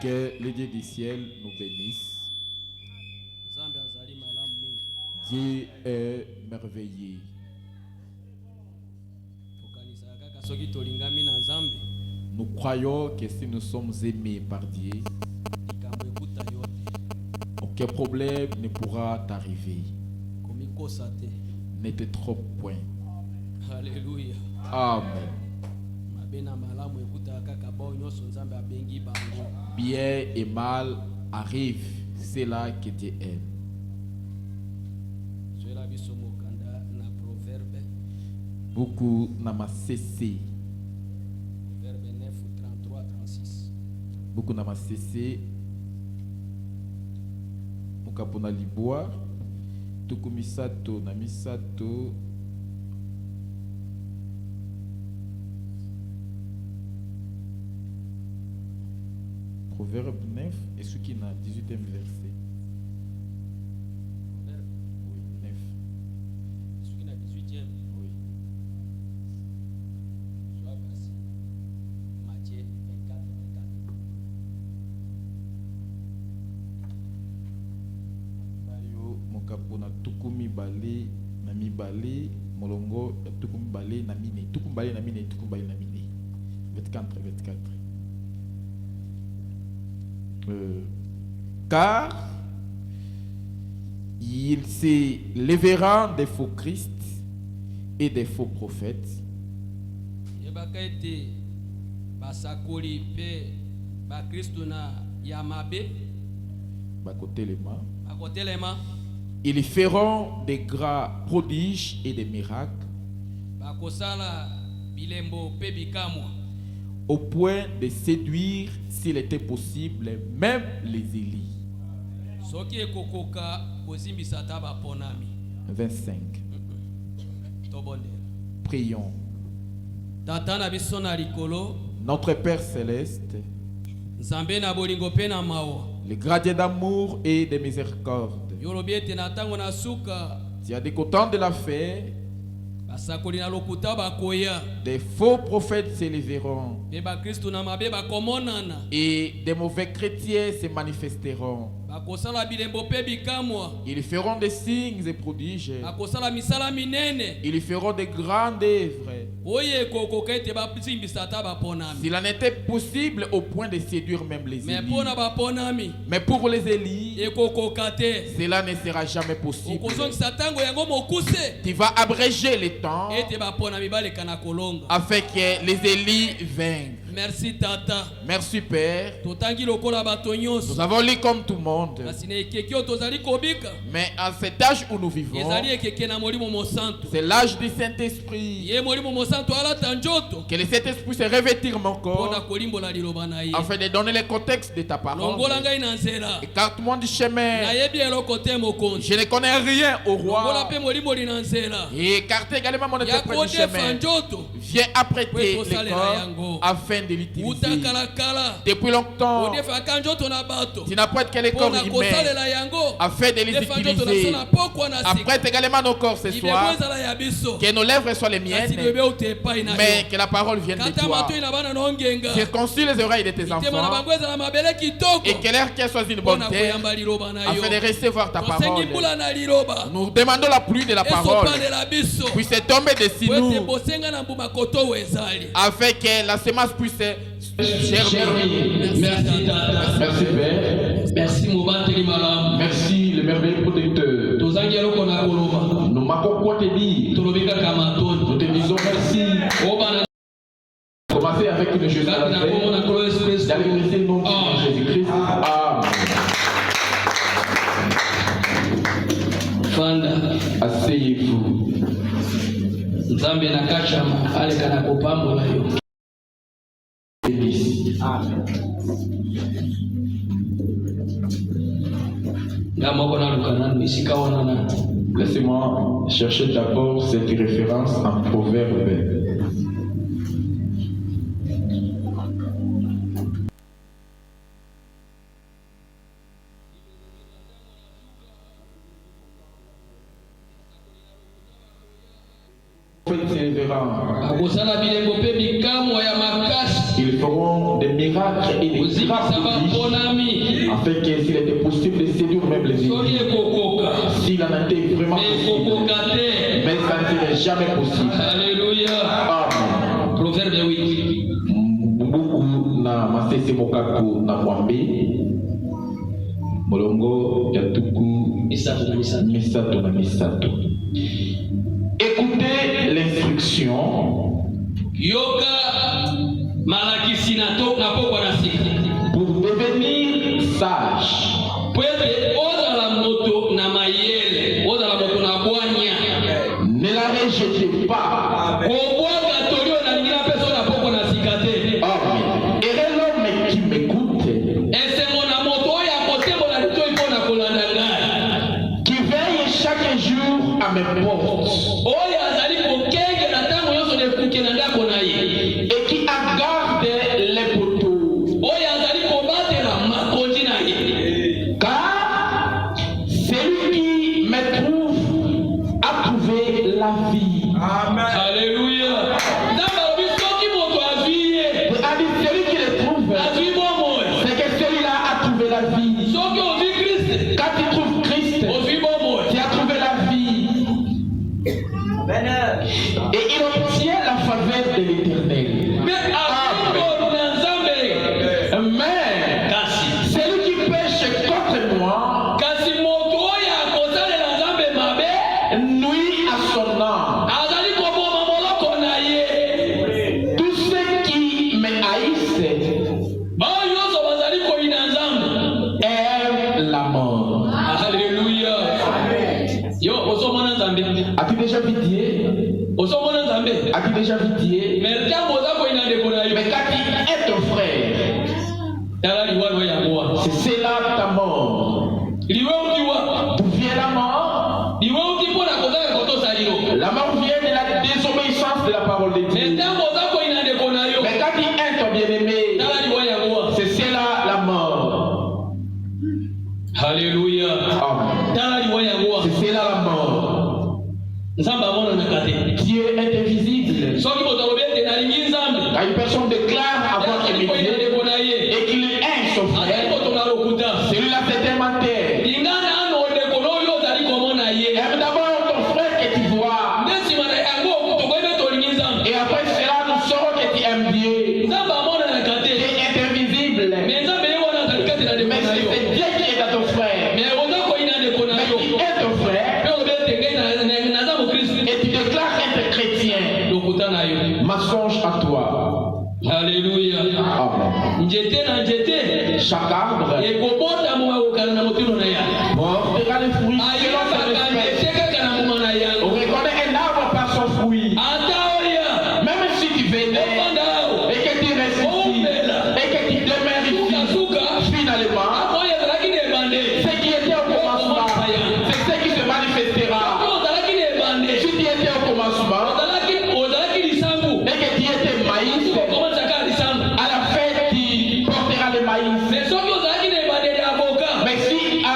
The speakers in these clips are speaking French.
Que le Dieu du ciel nous bénisse. Dieu est merveilleux. Nous croyons que si nous sommes aimés par Dieu, aucun problème ne pourra t'arriver. Ne te trompe point. Alléluia. Amen. Bien et mal arrive, c'est là que Dieu aime. Beaucoup n'ont cessé. Verbe 9, 33, 36. Beaucoup n'ont cessé. Mukapona liboa. Tukumisato namisato. Proverbe 9, et ce qui n'a 18e verset. Proverbe. Oui, 9. Ce qui n'a 18e. Oui. Soit verset. Matthieu 24, 24. Bayo mokapona tukumi bale na mibale molongo ya tukumi bale na mine. Tukumi bale na mine, tukumi bale na mine. 24, 24. Car il s'est lèvera des faux Christ et des faux prophètes. Ils feront des grands prodiges et des miracles au point de séduire, s'il était possible, même les Élis. 25. Prions. Notre Père céleste, le gradient d'amour et de miséricorde, tu as dit qu'au temps de la fête, des faux prophètes s'élèveront et des mauvais chrétiens se manifesteront. Ils feront des signes et prodiges. Ils feront des grandes œuvres. S'il en était possible au point de séduire même les Élis. Mais pour les Élis, cela ne sera jamais possible. Tu vas abréger les temps afin que les Élis vainquent. Merci Tata. Merci Père. Nous avons lu comme tout le monde. Mais à cet âge où nous vivons, c'est l'âge du Saint-Esprit. Que le Saint-Esprit se revêtir mon corps afin de donner le contexte de ta parole. Et quand tout le monde dit chemin, je ne connais rien au roi. Et écarter également mon interprète du chemin. Viens apprêter le corps afin de l'utiliser. Depuis longtemps, tu n'apprêtes que les corps humains afin de les utiliser. Apprête également nos corps ce soir. Que nos lèvres soient les miennes, mais que la parole vienne de toi. Circoncis les oreilles de tes enfants et que l'air qu'elle soit une bonne terre afin de recevoir ta parole. Nous demandons la pluie de la parole puisse tomber dessus nous afin que la semence puisse germer. Merci Père. Merci Moubanteli Malam. Merci le merveilleux protecteur. Nous te disons merci. Commencez avec une Jésus à la paix. D'aller laisser le nom de Jésus-Christ. Amen. Asseyez-vous. Nzambe na kachama aleka na kopambola yo. Amen. Laissez-moi chercher d'abord cette référence en Proverbe. Ils feront des miracles et des grâces afin que s'il était possible de séduire même les ennemis. S'il en était vraiment possible, mais ça ne serait jamais possible. Alléluia. Amen. Proverbe 8. Beaucoup na masese mokaku na mwambe molongo ya tuku misato na misato. Écoutez l'instruction. Yoga malakisi na pokwa na sika. Pour devenir sage. Pwede oza la moto na mayele, oza la moto na bwanya. Ne la rejetez pas. Obwaga tolio na ngina peso na pokwa na sika te. Amen. Et l'homme qui m'écoute, ese mona moto ya kotembo na lito ipona kolanda ngai. qui veille chaque jour à mes portes. Oya azali kokenge na tango yoso de kuke na ndako na ye. Et qui agarde les poteaux. Oya azali kobate na makonji na ye. Car celui qui me trouve a trouvé la vie. Amen. Alléluia. Ndamba biso ki moto aviye. Celui qui le trouve, Azui bomo. c'est que celui-là a trouvé la vie. Soki ovi Christ. Quand tu trouves Christ, Ovi bomo. tu as trouvé la vie. Et il obtient la faveur de l'Éternel. Mais aviyo na Nzambe. Mais Kasi. celui qui pêche contre moi Kasi moto oya akosale na Nzambe mabe. nuit à son âme. Azali koboma moloko na ye. Tous ceux qui me haïssent Bao yoso bazali koyina Nzambe. aiment la mort. Alléluia. Yo osomona Nzambe. As-tu déjà vu Dieu? Osomona Nzambe. As-tu déjà vu Dieu? Mais ntango oza koyina ndeko na yo. Mais quand il est ton frère, Tala liwalo ya mwa. c'est là ta mort. Liwe ukiwa. D'où vient la mort? Liwe ukipona kozaka kotosa lilo. La mort vient de la désobéissance de la parole de Mais Dieu. ntango oza koyina ndeko na yo. Mais quand il est ton bien-aimé, Tala liwa ya mwa. c'est cela la mort. Alléluia. Amen. Tala liwa ya mwa. C'est cela la mort. Nzambe amona na kate. Dieu est invisible. Soki moto alobete na lingi Nzambe. Quand une personne déclare avoir aimé Koyina Dieu ndeko na ye. et qu'il aime son Azali frère, kotonga lokuta. celui-là c'est un menteur. Lingana ano ndeko noyo ozali komona ye. Aime d'abord ton frère que tu vois. Ndesima na yango tokoyebe tolingi Nzambe. Et après cela, nous saurons que tu aimes Dieu. Nzambe amona na kate. Tu es invisible. Mais Nzambe ye wana azali kate na ndeko Mais na yo. c'est Dieu qui est dans ton frère. Mais oza koyina ndeko na Mais yo. qui est ton frère Pe obete ngai na za mo Kristo. et tu déclares être chrétien. Lokuta na yo. Mensonge à toi. Alléluia. Amen. Njete na njete. Chaque arbre Ekobota mo akokana na motino na ya. portera les fruits selon Ayobaka son espèce. njete kaka na moma na On yango. reconnaît un arbre par son fruit. Ata oya. Même si tu venais Opandao. et que tu restes ici et que tu demeures Suka ici, suka. finalement, Akoya zalaki ne bande. ce qui était au commencement, c'est ce qui se manifestera. Ozalaki ne bande. Si tu étais au commencement Ozalaki lisangu. et que tu étais maïs, Comment ça ka lisangu? à la fin tu porteras le maïs. Mais soki ozalaki ne bande de avocat. Mais si au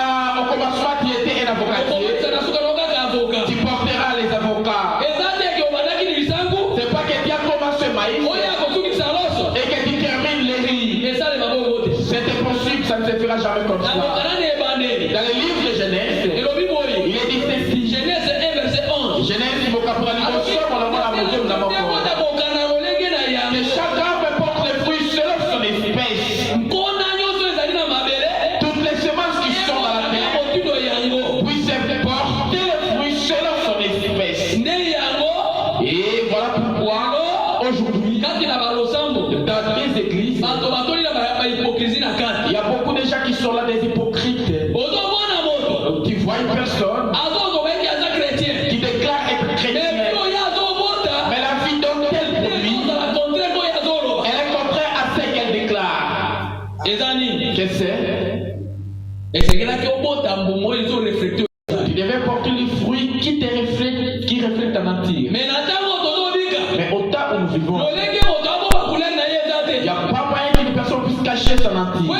commencement tu étais un avocatier, Okomisa na suka loka ka avocat. tu porteras les avocats. Eza te ke obandaki lisangu. C'est pas que tu as commencé maïs Oya kosukisa loso. et que tu termines les riz. Eza le maboko te. C'était possible, ça ne se fera jamais comme ça. Avokana ne bande. Dans le livre de Genèse, Elobi boyi. il est dit ceci. Genèse 1 verset 11. Genèse, il faut qu'après la que chaque arbre porte les fruits selon son espèce. Toutes les semences qui sont dans la terre puissent porter les fruits selon son espèce. Et voilà pourquoi aujourd'hui, dans les églises, il y a beaucoup de gens qui sont là, des hypocrites. Tu vois une personne qui déclare être chrétien, mais la vie dont elle produit, elle est contraire à ce qu'elle déclare. Qu'est-ce que c'est? Tu devais porter les fruits qui te reflètent, qui reflètent ta nature. Mais au temps où nous vivons, il n'y a pas moyen qu'une personne puisse cacher sa nature.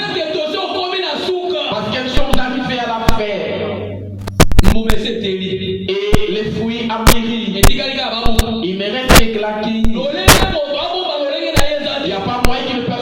Parce qu'elles sont arrivées à la faire. Et les fruits américains, il me reste que la qui. Il n'y a pas moyen qu'une personne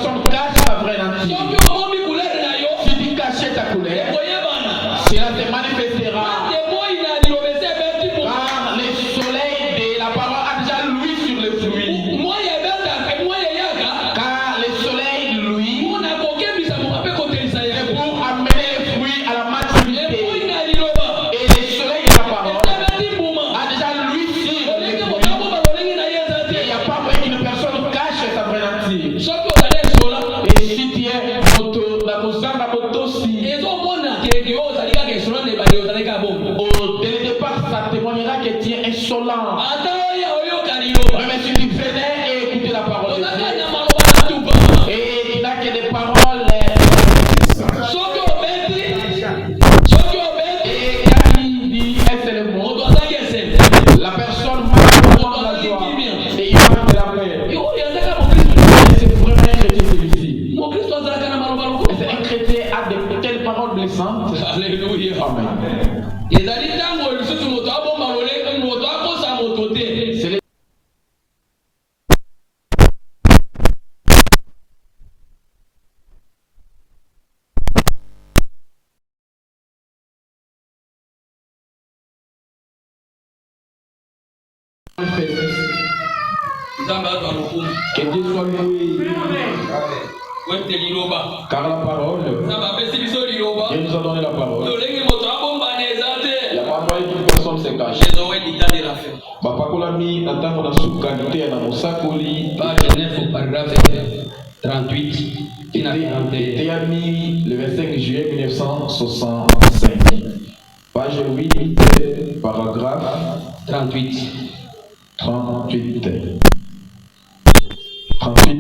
Que Dieu soit loué. Car la parole, Dieu nous a donné la parole. Il n'y a pas moyen qu'une personne se cache. Bapakolami natango na sukalité na mosakoli. Page 9 paragraphe 38. Théami le 25 juillet 1965. Page 8, paragraphe 38. 38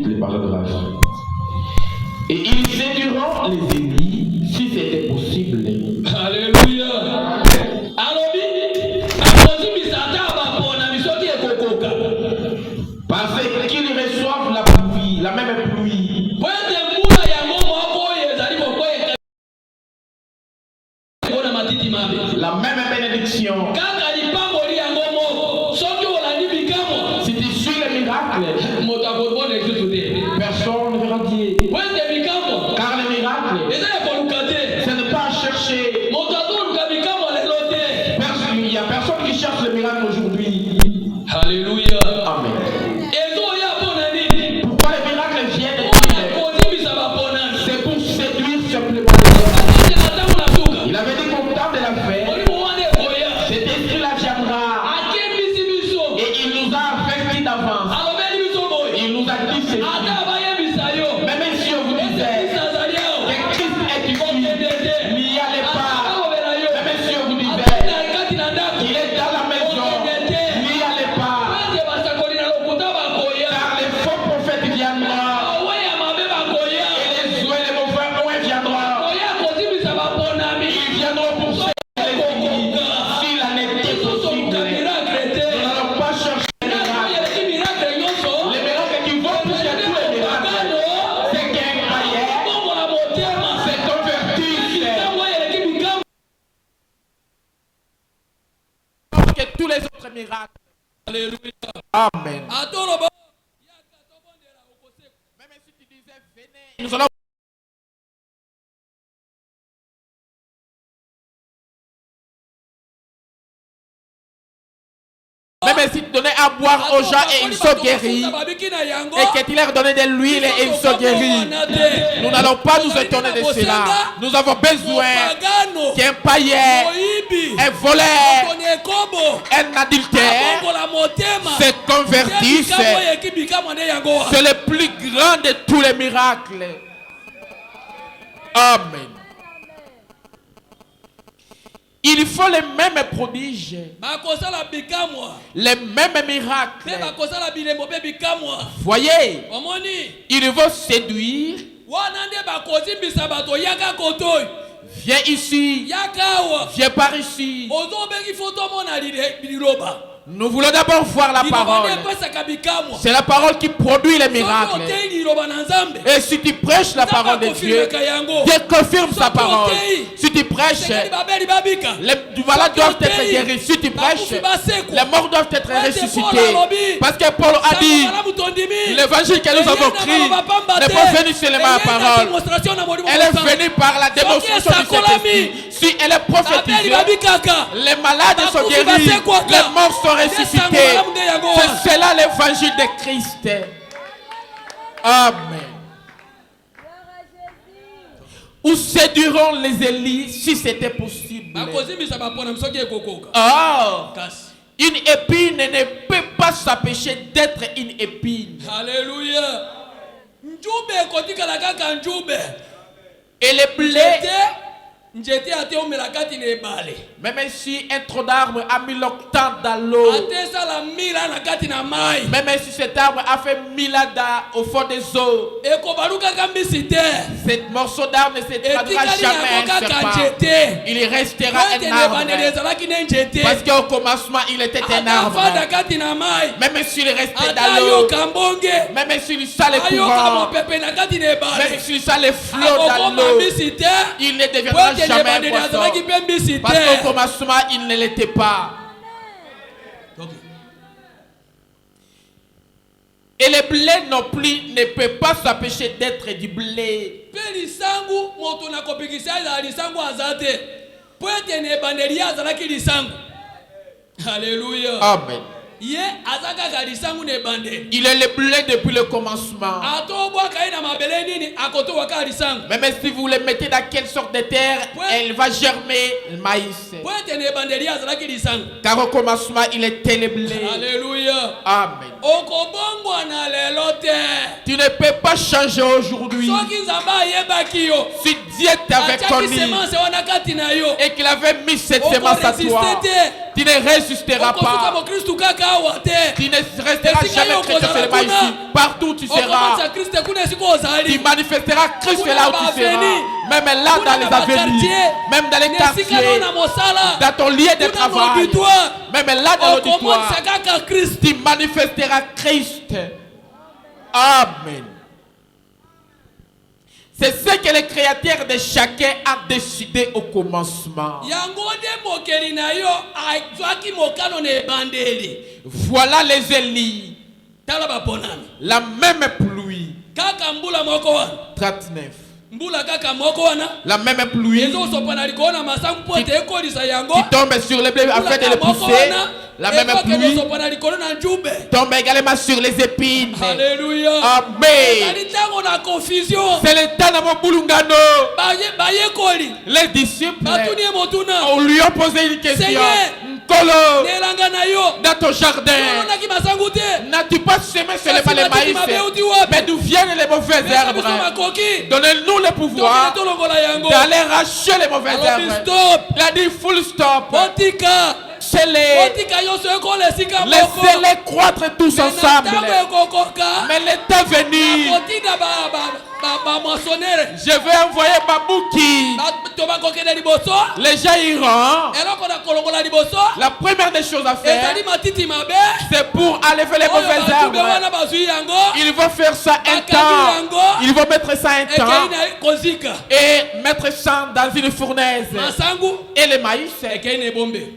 les paragraphes. Et ils séduiront les ennemis si c'était possible. Alléluia. Parce qu'ils reçoivent la pluie, la même pluie. La même bénédiction. Si tu suis le miracle, personne ne verra Dieu. Car le miracle, ce n'est pas à chercher. Il n'y a personne qui cherche le miracle aujourd'hui. Alléluia. Amen. Pourquoi les miracles viennent-ils? C'est pour séduire simplement. Il avait dit qu'au temps de la fête, cet esprit là viendra. Et il nous a avertis d'avance. Il nous a dit c'est même si on vous disait que Christ est ici, n'y allez pas. Même si on vous disait qu'il est dans la maison, n'y allez pas. Car les faux prophètes viendront. Et les mauvais viendront. Ils viendront pour se s'il en était possible. Nous n'allons pas chercher les miracles. Les miracles qui vont toucher tous les miracles. C'est qu'un croyant s'est converti. Que tous les autres miracles. Alléluia. Amen. Même si tu disais venez, nous allons. Même si tu donnais à boire aux gens et ils sont guéris, et que tu leur donnais de l'huile et ils sont guéris, nous n'allons pas nous étonner de cela. Nous avons besoin qu'un païen, un voleur, un adultère se convertisse. C'est le plus grand de tous les miracles. Amen. Il faut les mêmes prodiges, les mêmes miracles. Voyez, ils vont séduire. Viens ici, viens par ici. Nous voulons d'abord voir la parole. C'est la parole qui produit les miracles. Et si tu prêches la parole de Dieu, Dieu confirme sa parole. Si tu prêches, les malades doivent être guéris. Si tu prêches, les morts doivent être ressuscités. Parce que Paul a dit, l'évangile que nous avons écrit n'est pas venu seulement à parole. Elle est venue par la démonstration du Saint-Esprit. Si elle est prophétisée, les malades sont guéris, les morts sont ressuscités. C'est cela l'évangile de Christ. Amen. Où séduiront les Élis si c'était possible? Oh, une épine ne peut pas s'empêcher d'être une épine. Alléluia. Et les blés, même si un tronc d'arbre a mis longtemps dans l'eau, même si cet arbre a fait 1000 ans au fond des eaux, cet morceau d'arbre ne se tradera jamais un serpent. Il restera un arbre. Parce qu'au commencement, il était un arbre. Même s'il restait dans l'eau, même s'il sent les courants, même s'il sent les flots dans l'eau, il ne deviendra jamais un poisson. Parce qu'au commencement, il ne l'était pas. Et le blé non plus ne peut pas s'empêcher d'être du blé. Alléluia. Amen. Il est le blé depuis le commencement. Même si vous le mettez dans quelle sorte de terre, elle va germer le maïs. Car au commencement, il était le blé. Alléluia. Amen. Tu ne peux pas changer aujourd'hui. Si Dieu t'avait connu et qu'il avait mis cette semence à toi, tu ne résisteras pas. Tu ne resteras jamais chrétien seulement ici. Partout où tu seras, tu manifesteras Christ là où tu seras. Même là dans les avenirs, même dans les quartiers, dans ton lieu de travail, même là dans l'auditoire, tu manifesteras Christ. Amen. C'est ce que le créateur de chacun a décidé au commencement. Voilà les Élis. La même pluie. 39. La même pluie qui tombe sur les blés afin de les pousser. La même pluie tombe également sur les épines. Alléluia. Amen. C'est le temps de mon boulungano. Les disciples lui ont posé une question. Dans ton jardin, n'as-tu pas semé seulement les maïs? Mais d'où viennent les mauvaises herbes? Donnez-nous le pouvoir d'aller racher les mauvaises herbes. Il a dit full stop. Laissez-les croître tous ensemble. Mais l'état venu, je vais envoyer Babouki. Les gens iront. La première des choses à faire, c'est pour enlever les mauvaises herbes. Ils vont faire ça un temps. Ils vont mettre ça un temps et mettre ça dans une fournaise. Et les maïs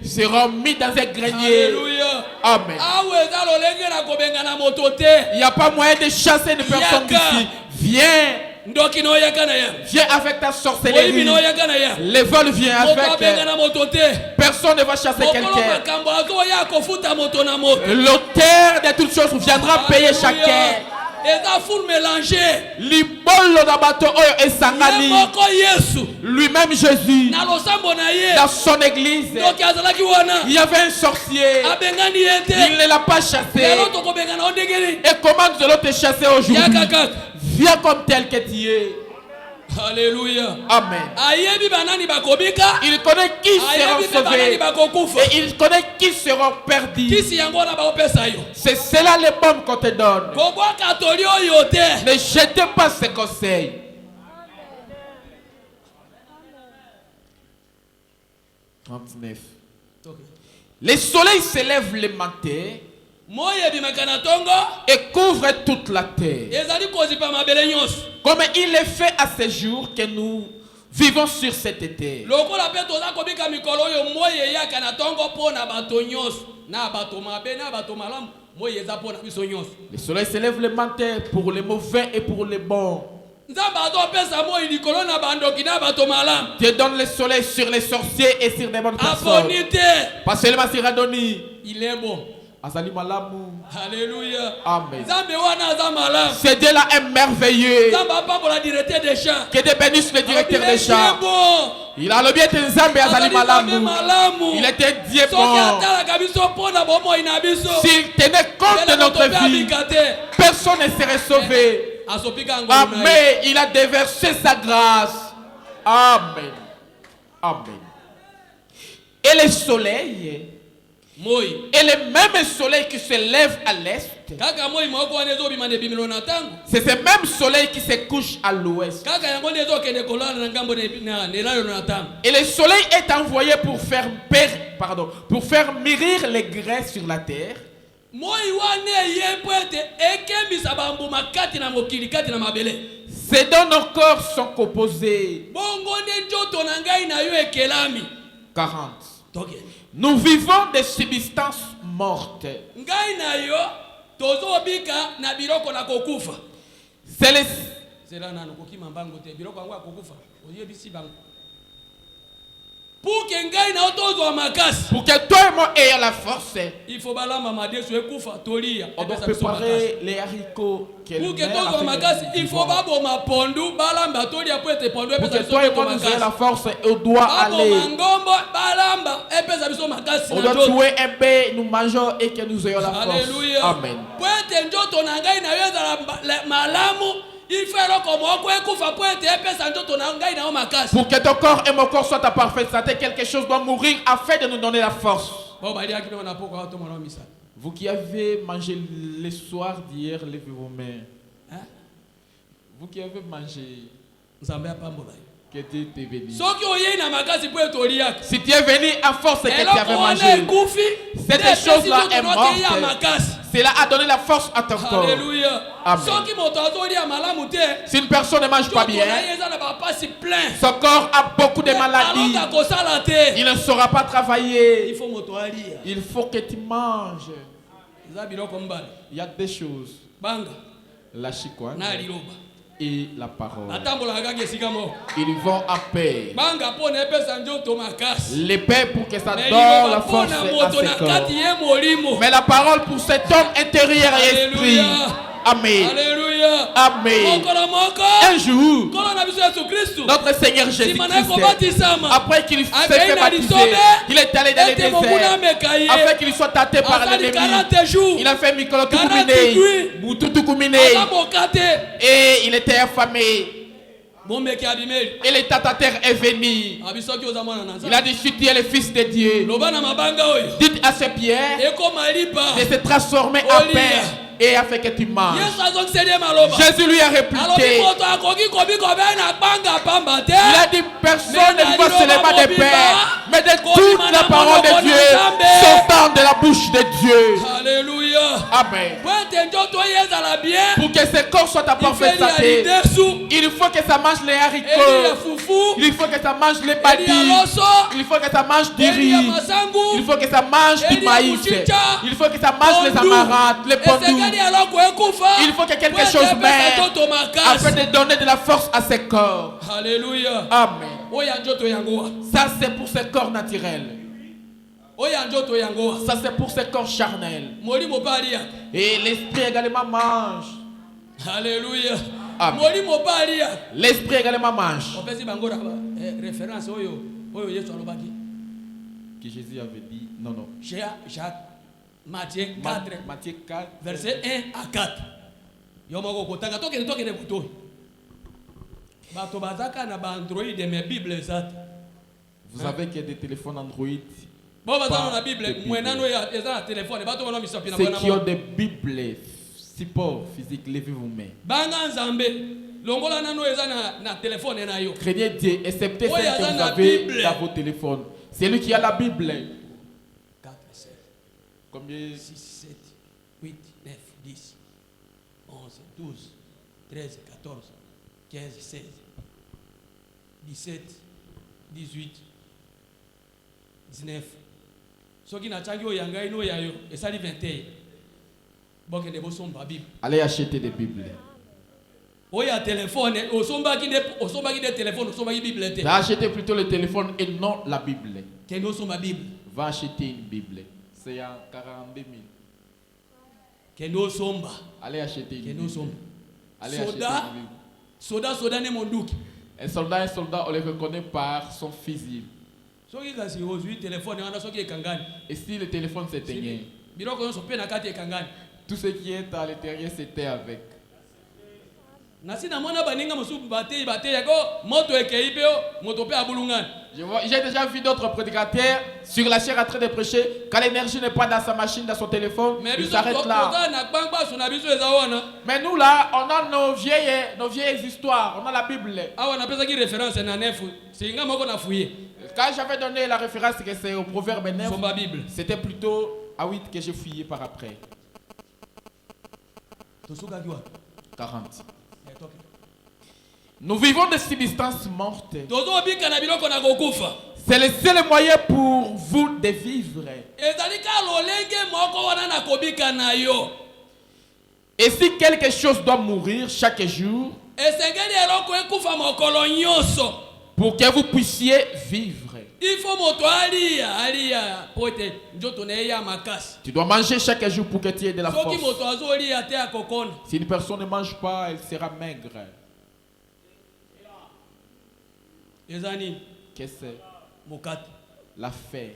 seront mis dans un grenier. Alléluia. Amen. Il n'y a pas moyen de chasser une personne d'ici. Viens. Viens avec ta sorcellerie. Les vols viennent avec. Personne ne va chasser quelqu'un. L'auteur de toutes choses viendra payer chacun. Lui-même Jésus, dans son église, il y avait un sorcier. Il ne l'a pas chassé. Et comment nous allons te chasser aujourd'hui? Viens comme tel que tu es. Alléluia. Amen. Il connaît qui seront sauvés et il connaît qui seront perdus. C'est cela les bombes qu'on te donne. Ne jetez pas ces conseils. Le soleil se lève le matin et couvre toute la terre. Comme il est fait à ce jour que nous vivons sur cette terre. Le soleil se lève le matin pour les mauvais et pour les bons. Dieu donne le soleil sur les sorciers et sur les bonnes personnes. Pas seulement sur Adoni. Il est bon. Alléluia. Amen. C'est Dieu là est merveilleux. Que Dieu bénisse le directeur des champs. Il a le bien de Nzambe Azali Malamu. Il est un Dieu bon. S'il tenait compte de notre vie, personne ne serait sauvé. Amen. Il a déversé sa grâce. Amen. Amen. Et le soleil, et le même soleil qui se lève à l'est, c'est ce même soleil qui se couche à l'ouest. Et le soleil est envoyé pour faire mûrir les grains sur la terre. C'est dont nos corps sont composés. 40. Nous vivons des substances mortes. C'est les... Pour que toi et moi ayons la force, on doit préparer les haricots qu'elle met à la il faut pas pour ma pondu, balamba, tolia pour être pondu, pour que toi et moi nous ayons la force, on doit aller. On doit trouver un pain, nous mangeons et que nous ayons la force. Alléluia. Amen. Pour que ton corps et mon corps soient à parfaite santé, quelque chose doit mourir afin de nous donner la force. Vous qui avez mangé le soir d'hier, levez vos mains. Vous qui avez mangé, que Dieu te bénisse. Si tu es venu à force que tu avais mangé, cette chose-là est morte. Cela a donné la force à ton corps. Alléluia. Amen. Si une personne ne mange pas bien, son corps a beaucoup de maladies. Il ne saura pas travailler. Il faut que tu manges. Il y a des choses. La chikwa et la parole. Ils vont à paix. Les paix pour que ça donne la force à ce corps. Mais la parole pour cet homme intérieur et esprit. Amen. Alléluia. Amen. Un jour, notre Seigneur Jésus-Christ, après qu'il s'est fait baptiser, il est allé dans le désert afin qu'il soit tâté par l'ennemi. Il a fait Mukolotukumine, et il était affamé. Et le tatateur est venu. Il a dit, si tu es le fils de Dieu, dites à ces pierres de se transformer en pain. Et a fait que tu manges. Jésus lui a répliqué. Il a dit, personne ne voit seulement des pains, mais de toute la parole de Dieu sortant de la bouche de Dieu. Alléluia. Amen. Pour que ce corps soit à parfaite santé, il faut que ça mange les haricots. Il faut que ça mange les badis. Il faut que ça mange du riz. Il faut que ça mange du maïs. Il faut que ça mange les amarantes, les pondous. Il faut que quelque chose meure afin de donner de la force à ce corps. Alléluia. Amen. Ça c'est pour ce corps naturel. Ça c'est pour ce corps charnel. Et l'esprit également mange. Alléluia. L'esprit également mange. Que Jésus avait dit. Non. Matthieu 4, verset 1 à 4. Vous avez que des téléphones Android. Ceux qui ont des Bibles, support physique, levez vos mains. Craignez Dieu, excepté ceux que vous avez dans vos téléphones. C'est lui qui a la Bible. Combien? 6, 7, 8, 9, 10, 11, 12, 13, 14, 15, 16, 17, 18, 19. Allez acheter des Bibles. Va acheter plutôt le téléphone et non la Bible. Va acheter une Bible. C'est à 42 000. Allez acheter une Bible. Allez acheter une Bible. Un soldat, on le reconnaît par son fusil. Et si le téléphone s'éteignait, tout ce qui est à l'intérieur s'était avec. J'ai déjà vu d'autres prédicateurs sur la chair en train de prêcher. Quand l'énergie n'est pas dans sa machine, dans son téléphone, il s'arrête là. Mais nous là, on a nos vieilles histoires. On a la Bible. Quand j'avais donné la référence que c'est au Proverbe 9, c'était plutôt à 8 que j'ai fouillé par après. 40. Nous vivons de subsistances mortes. C'est le seul moyen pour vous de vivre. Et si quelque chose doit mourir chaque jour, Pour que vous puissiez vivre. Il faut Tu dois manger chaque jour pour que tu aies de la force. Si une personne ne mange pas, elle sera maigre. Qu'est-ce que c'est? La faim.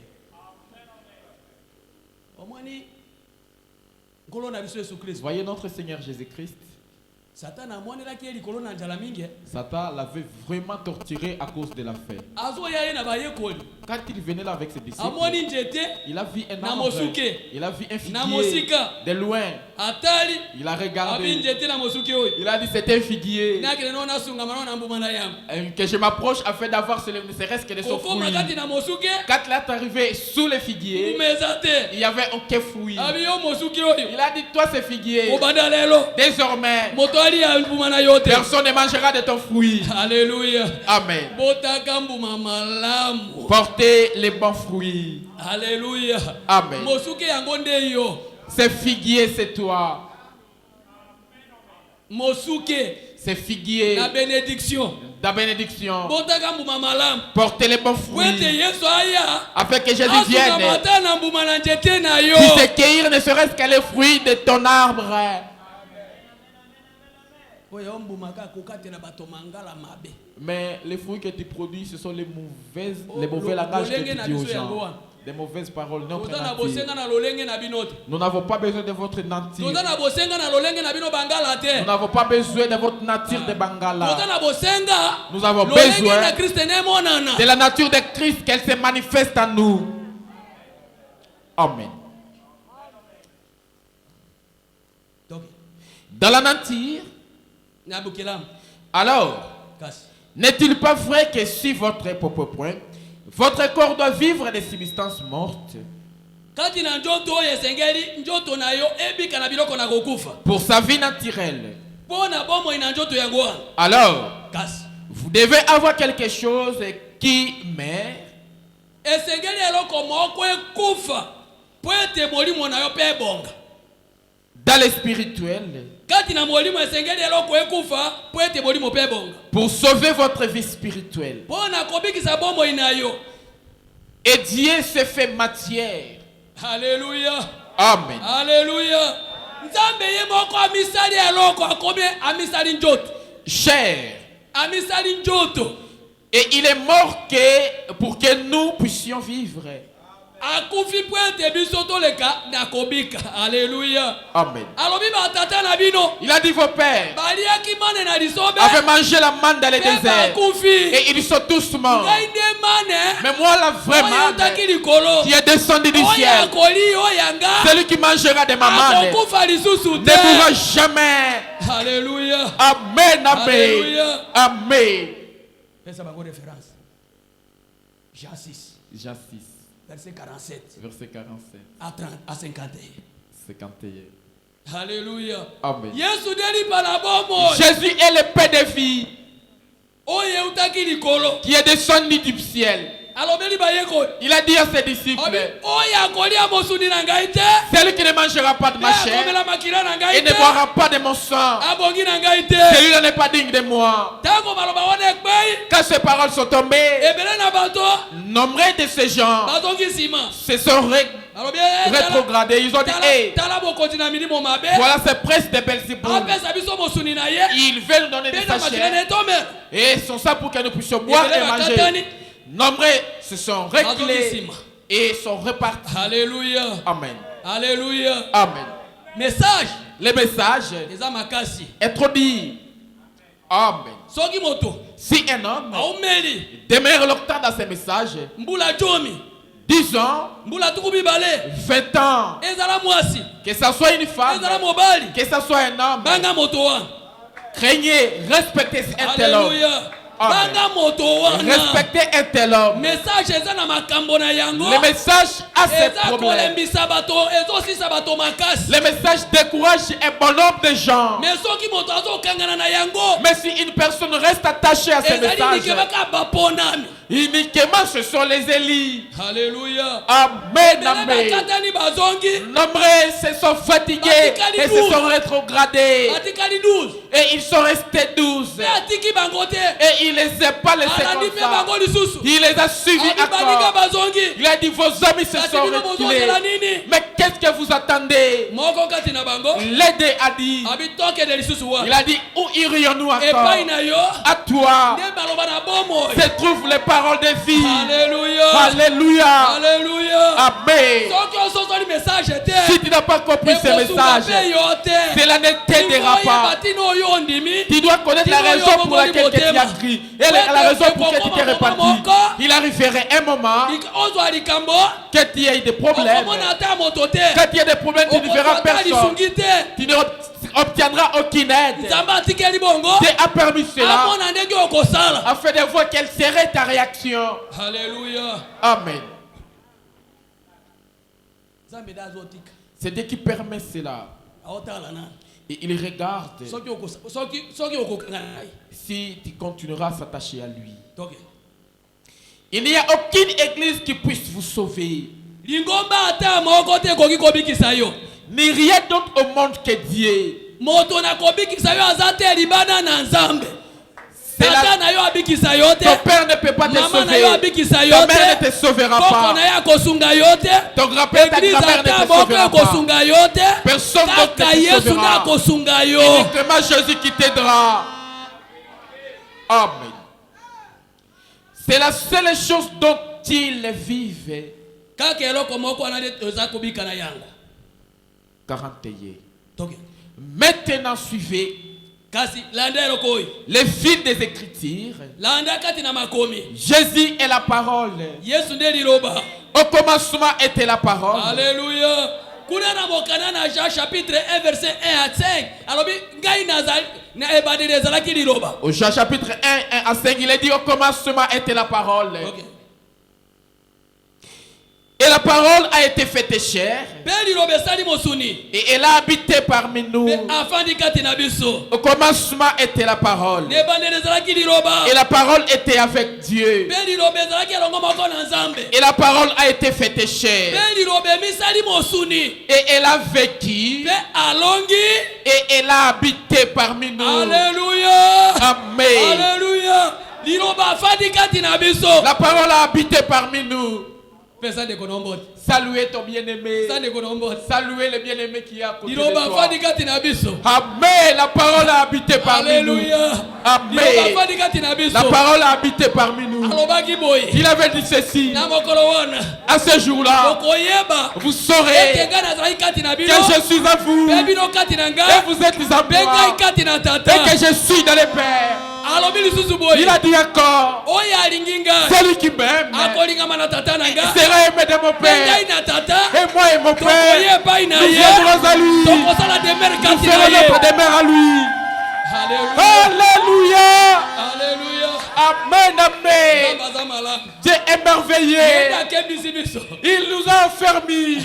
Voyez notre Seigneur Jésus-Christ. Satan l'avait vraiment torturé à cause de la faim. Quand il venait là avec ses disciples, il a vu un arbre, il a vu un figuier de loin. Il a regardé. Il a dit c'est un figuier. Que je m'approche afin d'avoir ne serait-ce que de son fruit. Quand il est arrivé sous le figuier, il y avait aucun fruit. Il a dit toi ce figuier, désormais personne ne mangera de ton fruit. Alléluia. Amen. Portez les bons fruits. Alléluia. Amen. Ce figuier, c'est toi. Ce figuier. La bénédiction. La bénédiction. Portez les bons fruits. Afin que Jésus vienne. Puis se cueillir ne serait-ce que les fruits de ton arbre. Mais les fruits que tu produis, ce sont les mauvais langages que tu dis aux gens. Des mauvaises paroles. Nous n'avons pas besoin de votre nature. Nous n'avons pas besoin de votre nature de Bangala. Nous avons besoin de la nature de Christ, qu'elle se manifeste en nous. Amen. Dans la nature, alors, n'est-il pas vrai que si votre votre corps doit vivre des substances mortes pour sa vie naturelle? Alors, vous devez avoir quelque chose qui meurt dans le spirituel pour sauver votre vie spirituelle. Et Dieu se fait matière. Alléluia. Amen. Alléluia. Cher. Et il est mort pour que nous puissions vivre. Alléluia. Amen. Il a dit vos pères avaient mangé la manne dans le désert et ils sont tous morts. Mais moi la vraie manne qui est descendue du ciel, celui qui mangera de ma manne ne mourra jamais. Alléluia. Amen. Amen. Amen. Jean 6. Jean 6. Verset 47. Verset 47. À 51. 51. Alléluia. Amen. Jésus est le pain de vie qui est descendu du ciel. Il a dit à ses disciples, celui qui ne mangera pas de ma chair et ne boira pas de mon sang, celui-là n'est pas digne de moi. Quand ces paroles sont tombées, nombreux de ces gens se sont rétrogradés. Ils ont dit, hey, voilà ces princes de Belzéboul. Ils veulent nous donner de sa chair et son sang pour que nous puissions boire et manger. Nombreux se sont reculés et sont repartis. Alléluia. Amen. Alléluia. Amen. Message. Le message est trop dit. Amen. Si un homme demeure longtemps dans ses messages, 10 ans, 20 ans, que ce soit une femme, que ce soit un homme, craignez, respectez un tel homme. Respectez un tel homme. Le message a ses problèmes. Le message décourage un bon nombre de gens. Mais si une personne reste attachée à ce message, uniquement ce sont les élis. Alléluia. Amen. Amen. Nombreux se sont fatigués et se sont rétrogradés. Et ils sont restés 12. Et il les a pas laissés comme ça. Il les a suivis à corps. Il a dit, vos amis se sont reculés. Mais qu'est-ce que vous attendez? L'aider a dit, il a dit, où irions-nous encore? À toi se trouvent les paroles des filles. Alléluia. Alléluia. Alléluia. Amen. Si tu n'as pas compris ce message, cela ne t'aidera pas. Tu dois connaître la raison pour laquelle tu as crié et la raison pour laquelle tu t'es répandu. Il arriverait un moment que tu aies des problèmes. Quand tu as des problèmes, tu ne verras personne. Tu n'obtiendras aucune aide. Dieu a permis cela afin de voir quelle serait ta réaction. Alléluia. Amen. C'est Dieu qui permet cela. Et il regarde si tu continueras à s'attacher à lui. Il n'y a aucune église qui puisse vous sauver. Ni rien d'autre au monde que Dieu. Ton père ne peut pas te sauver. Ta mère ne te sauvera pas. Ton grand-père, ta grand-mère ne te sauvera pas. Personne d'autre ne te sauvera. Uniquement Jésus qui t'aidera. Amen. C'est la seule chose dont il vivait. 41. Maintenant suivez les fils des Écritures. Jésus est la parole. Au commencement était la parole. Alléluia. Chapitre 1 verset 1 à 5. Au Jean chapitre 1 à 5, il est dit au commencement était la parole. Okay. Et la parole a été faite chair. Et elle a habité parmi nous. Au commencement était la parole. Et la parole était avec Dieu. Et la parole a été faite chair. Et elle a vécu. Et elle a habité parmi nous. Alléluia. Amen. Alléluia. La parole a habité parmi nous. Saluez ton bien-aimé. Saluez le bien-aimé qui est à côté de toi. Amen. La parole a habité parmi nous. Amen. La parole a habité parmi nous. Il avait dit ceci. À ce jour-là, vous saurez que je suis à vous. Et vous êtes à moi. Et que je suis dans les pères. Il a dit encore, celui qui m'aime sera aimé de mon Père. Et moi et mon Père, nous viendrons à lui. Nous ferons notre demeure à lui. Alléluia. Amen, amen. Dieu est merveilleux. Il nous a enfermés.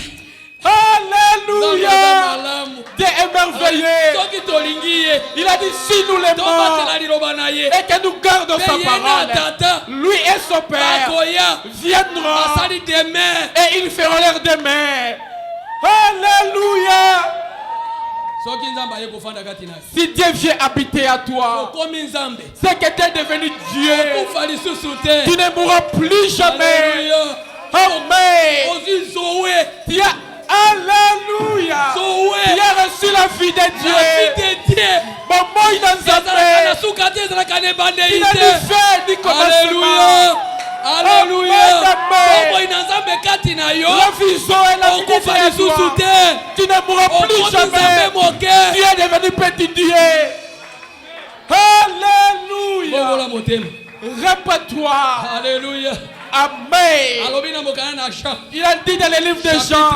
Alléluia. Dieu est merveilleux. Il a dit si nous l'aimons et que nous gardons sa parole, lui et son Père viendront et ils feront leur demeure. Alléluia. Si Dieu vient habiter à toi, c'est que tu es devenu Dieu. Tu ne mourras plus jamais. Amen. Alléluia. Tu as reçu la vie de Dieu. Maman, il a fait. Alléluia. La vision est la vie de toi. Tu ne mourras plus jamais. Tu es devenu petit Dieu. Alléluia. Répète-toi. Alléluia. Amen. Il a dit dans le livre de Jean,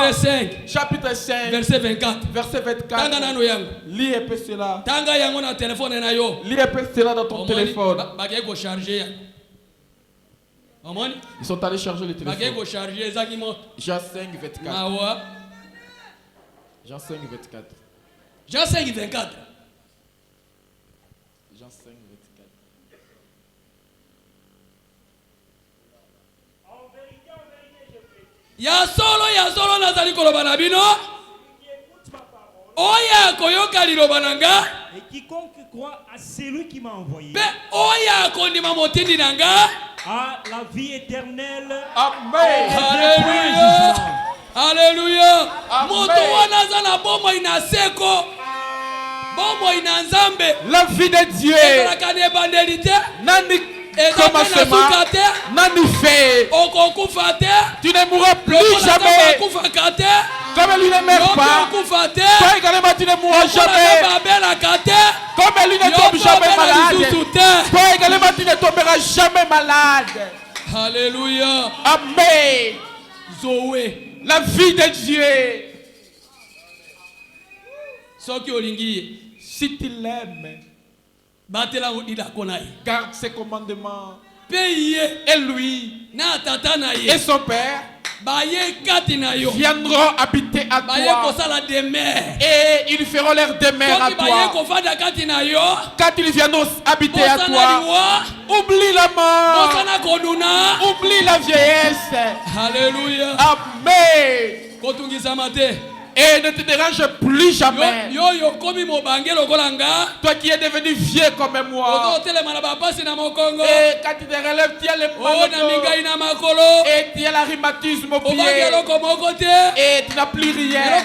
chapitre 5, verset 24. Verset 24. Lis un peu cela. Lis un peu cela dans ton téléphone. Ils sont allés charger le téléphone. Jean 5, 24. Jean 5, 24. Jean 5, 24. Jean 5, 24. Ya solo nazali koloba na bino oya koyoka liloba nanga Et quiconque croit à celui qui m'a envoyé a la vie éternelle. Amen. Alléluia. Alléluia. Moto wana zana bomo inaseko. Bomo inanzambe. La vie de Dieu. Nani commencement. Nani fait. Tu ne mourras plus jamais. Comme lui ne meurt pas. Toi également tu ne mourras jamais. Comme lui ne tombe jamais malade. Toi également tu ne tomberas jamais malade. Alléluia. Amen. Zoé. La vie de Dieu. Si tu l'aimes, garde ses commandements. Et lui et son père viendront habiter à toi. Et ils feront leur demeure à toi. Quand ils viendront habiter à toi, oublie la mort, oublie la vieillesse. Alléluia. Amen. Et ne te dérange plus jamais. Toi qui es devenu vieux comme moi. Et quand tu te relèves, tu as le mal et tu as la rhumatisme au pied. Et tu n'as plus rien.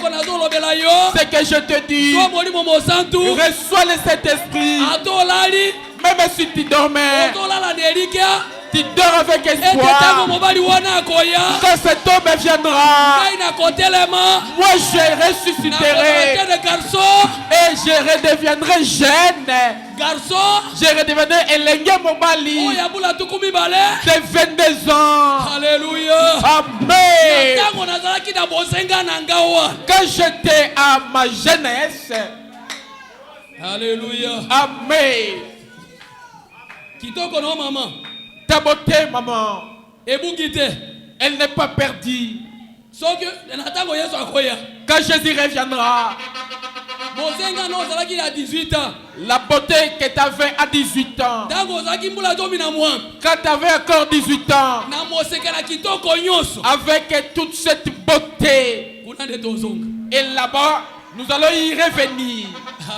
C'est que je te dis, reçois le Saint-Esprit. Même si tu dormais, tu dors avec espoir. Quand cet homme viendra, moi je ressusciterai et je redeviendrai jeune. Je redeviendrai Elenga Mobali de 22 ans. Alléluia. Amen. Quand j'étais à ma jeunesse. Alléluia. Amen. Kitoko no maman. Ta beauté, maman, elle n'est pas perdue. Quand Jésus reviendra, la beauté que tu avais à 18 ans, quand tu avais encore 18 ans, avec toute cette beauté, et là-bas, nous allons y revenir.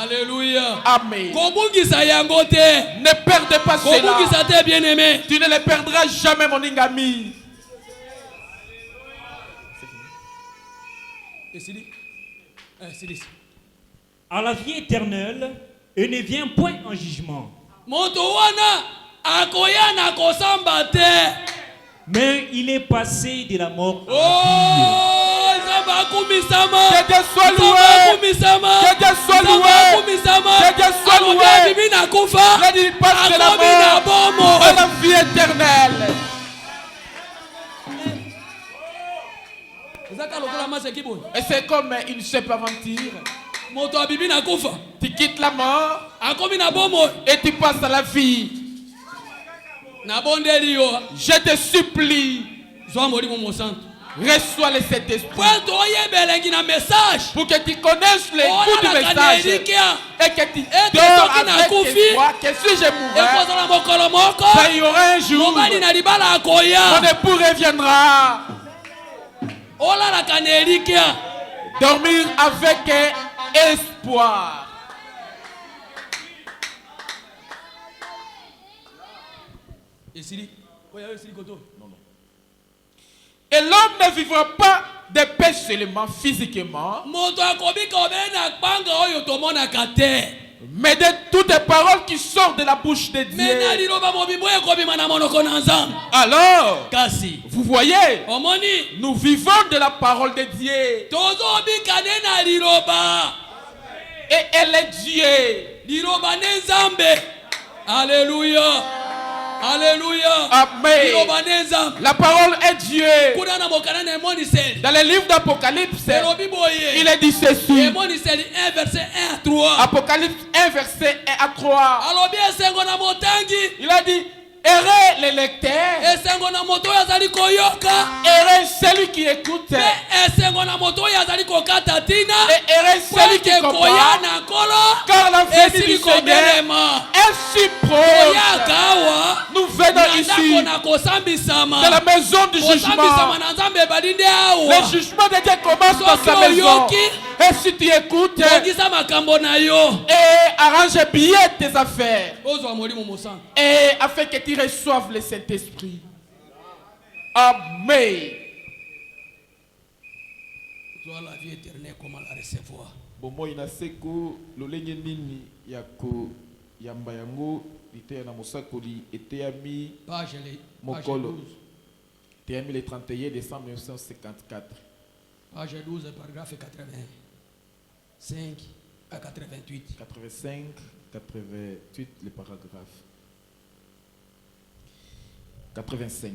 Alléluia. Amen. Ne perdez pas cela. Tu ne le perdras jamais, mon ingami. À la vie éternelle, et ne vient point en jugement. Mais il est passé de la mort à la vie. Que Dieu soit loué. Que Dieu soit loué. Que Dieu soit loué. Il passe de la mort à la vie éternelle. Et c'est comme une simple aventure. Tu quittes la mort et tu passes à la vie. Je te supplie, reçois le Saint-Esprit pour que tu connaisses le goût du message et que tu dors avec espoir que si je mourrais, ça y aura un jour, mon époux reviendra. Dormir avec espoir. Et l'homme ne vivra pas de paix seulement physiquement, mais de toutes les paroles qui sortent de la bouche de Dieu. Alors, vous voyez, nous vivons de la parole de Dieu. Et elle est Dieu. Alléluia. Alléluia. Amen. La parole est Dieu. Dans le livre d'Apocalypse, il est dit ceci. Apocalypse 1 verset 1 à 3. Il a dit, errez les lecteurs, errez celui qui écoute, et errez celui qui comprend, car la venue du Seigneur est si proche. Nous venons dans ici, dans la maison du jugement. Le jugement de Dieu commence dans sa maison. Et si tu écoutes, et arrange bien tes affaires, et afin que tu reçoives le Saint-Esprit. Amen. La vie éternelle, comment la recevoir? Bomo inaseko lolenge nini yako yamba yango lite na mosakoli eteyami mokolo eteyami le 31 décembre 1954. Page 12 paragraphe 85 à 88. 85 88 le paragraphe 85.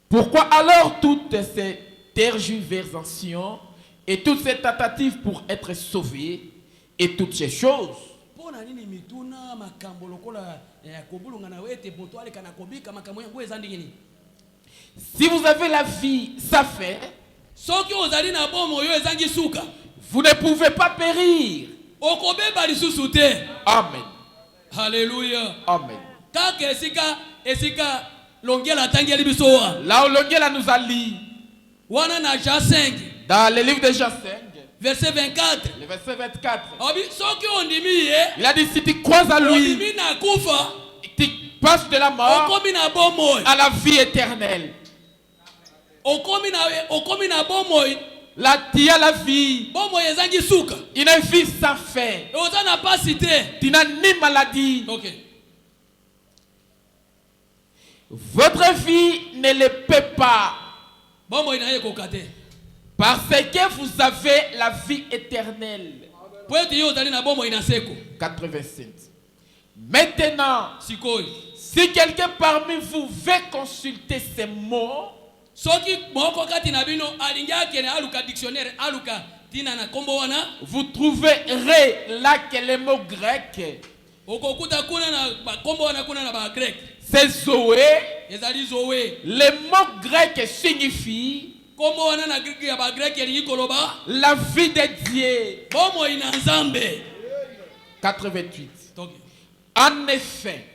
Pourquoi alors toutes ces tergiversations et toutes ces tentatives pour être sauvés et toutes ces choses? Si vous avez la vie, ça fait, vous ne pouvez pas périr. Amen. Alléluia. Amen. Là où Longela nous a lu, dans le livre de Jean 5, verset 24. Le verset 24. Il a dit, si tu crois à lui, tu passes de la mort à la vie éternelle. Là, tu as la vie. Une vie sans fin. Tu n'as ni maladie. Votre vie ne le peut pas. Parce que vous avez la vie éternelle. 87. Maintenant, si quelqu'un parmi vous veut consulter ces mots, vous trouverez là que les mots grecs, c'est Zoé. Les mots grecs signifient la vie de Dieu. 88. En effet,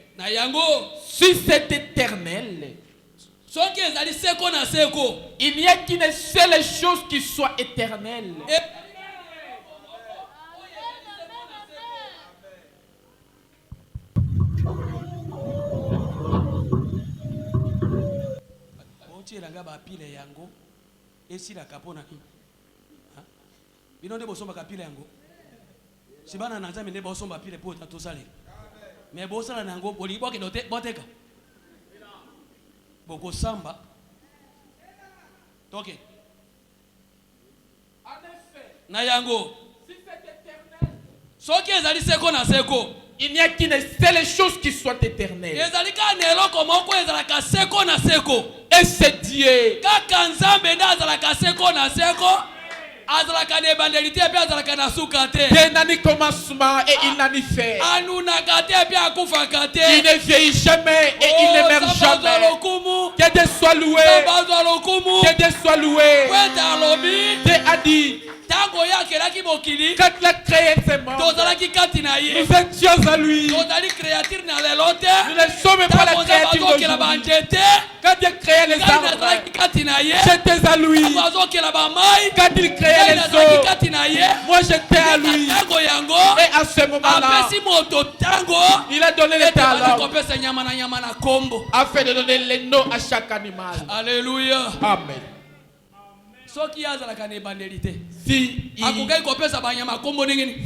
si c'est éternel, il n'y a qu'une seule chose qui soit éternelle. mais bosala nango boli boke dote boteka boko samba toke en effet na yango si c'est éternel soki ezali seko na seko il n'y a qu'une seule chose qui soit éternelle ezali ka neloko moko ezala ka seko na seko et c'est Dieu kaka nzambe nda azala ka seko na seko azalaka ne bandelité pe azalaka na sukate il n'a ni commencement et il n'a ni fin anunaka te pe akufaka te il ne vieillit jamais et il ne meurt jamais que Dieu soit loué que Dieu soit loué Dieu a dit tango yakelaki mokili quand il a créé ce monde tozalaki kati na ye nous étions à lui tozali créature na lelo te nous ne sommes pas la créature d'aujourd'hui quand Dieu créait les arbres j'étais à lui quand il créait les eaux moi j'étais à lui et à ce moment-là il a donné les talents afin de donner les noms à chaque animal. Alléluia. Amen. Si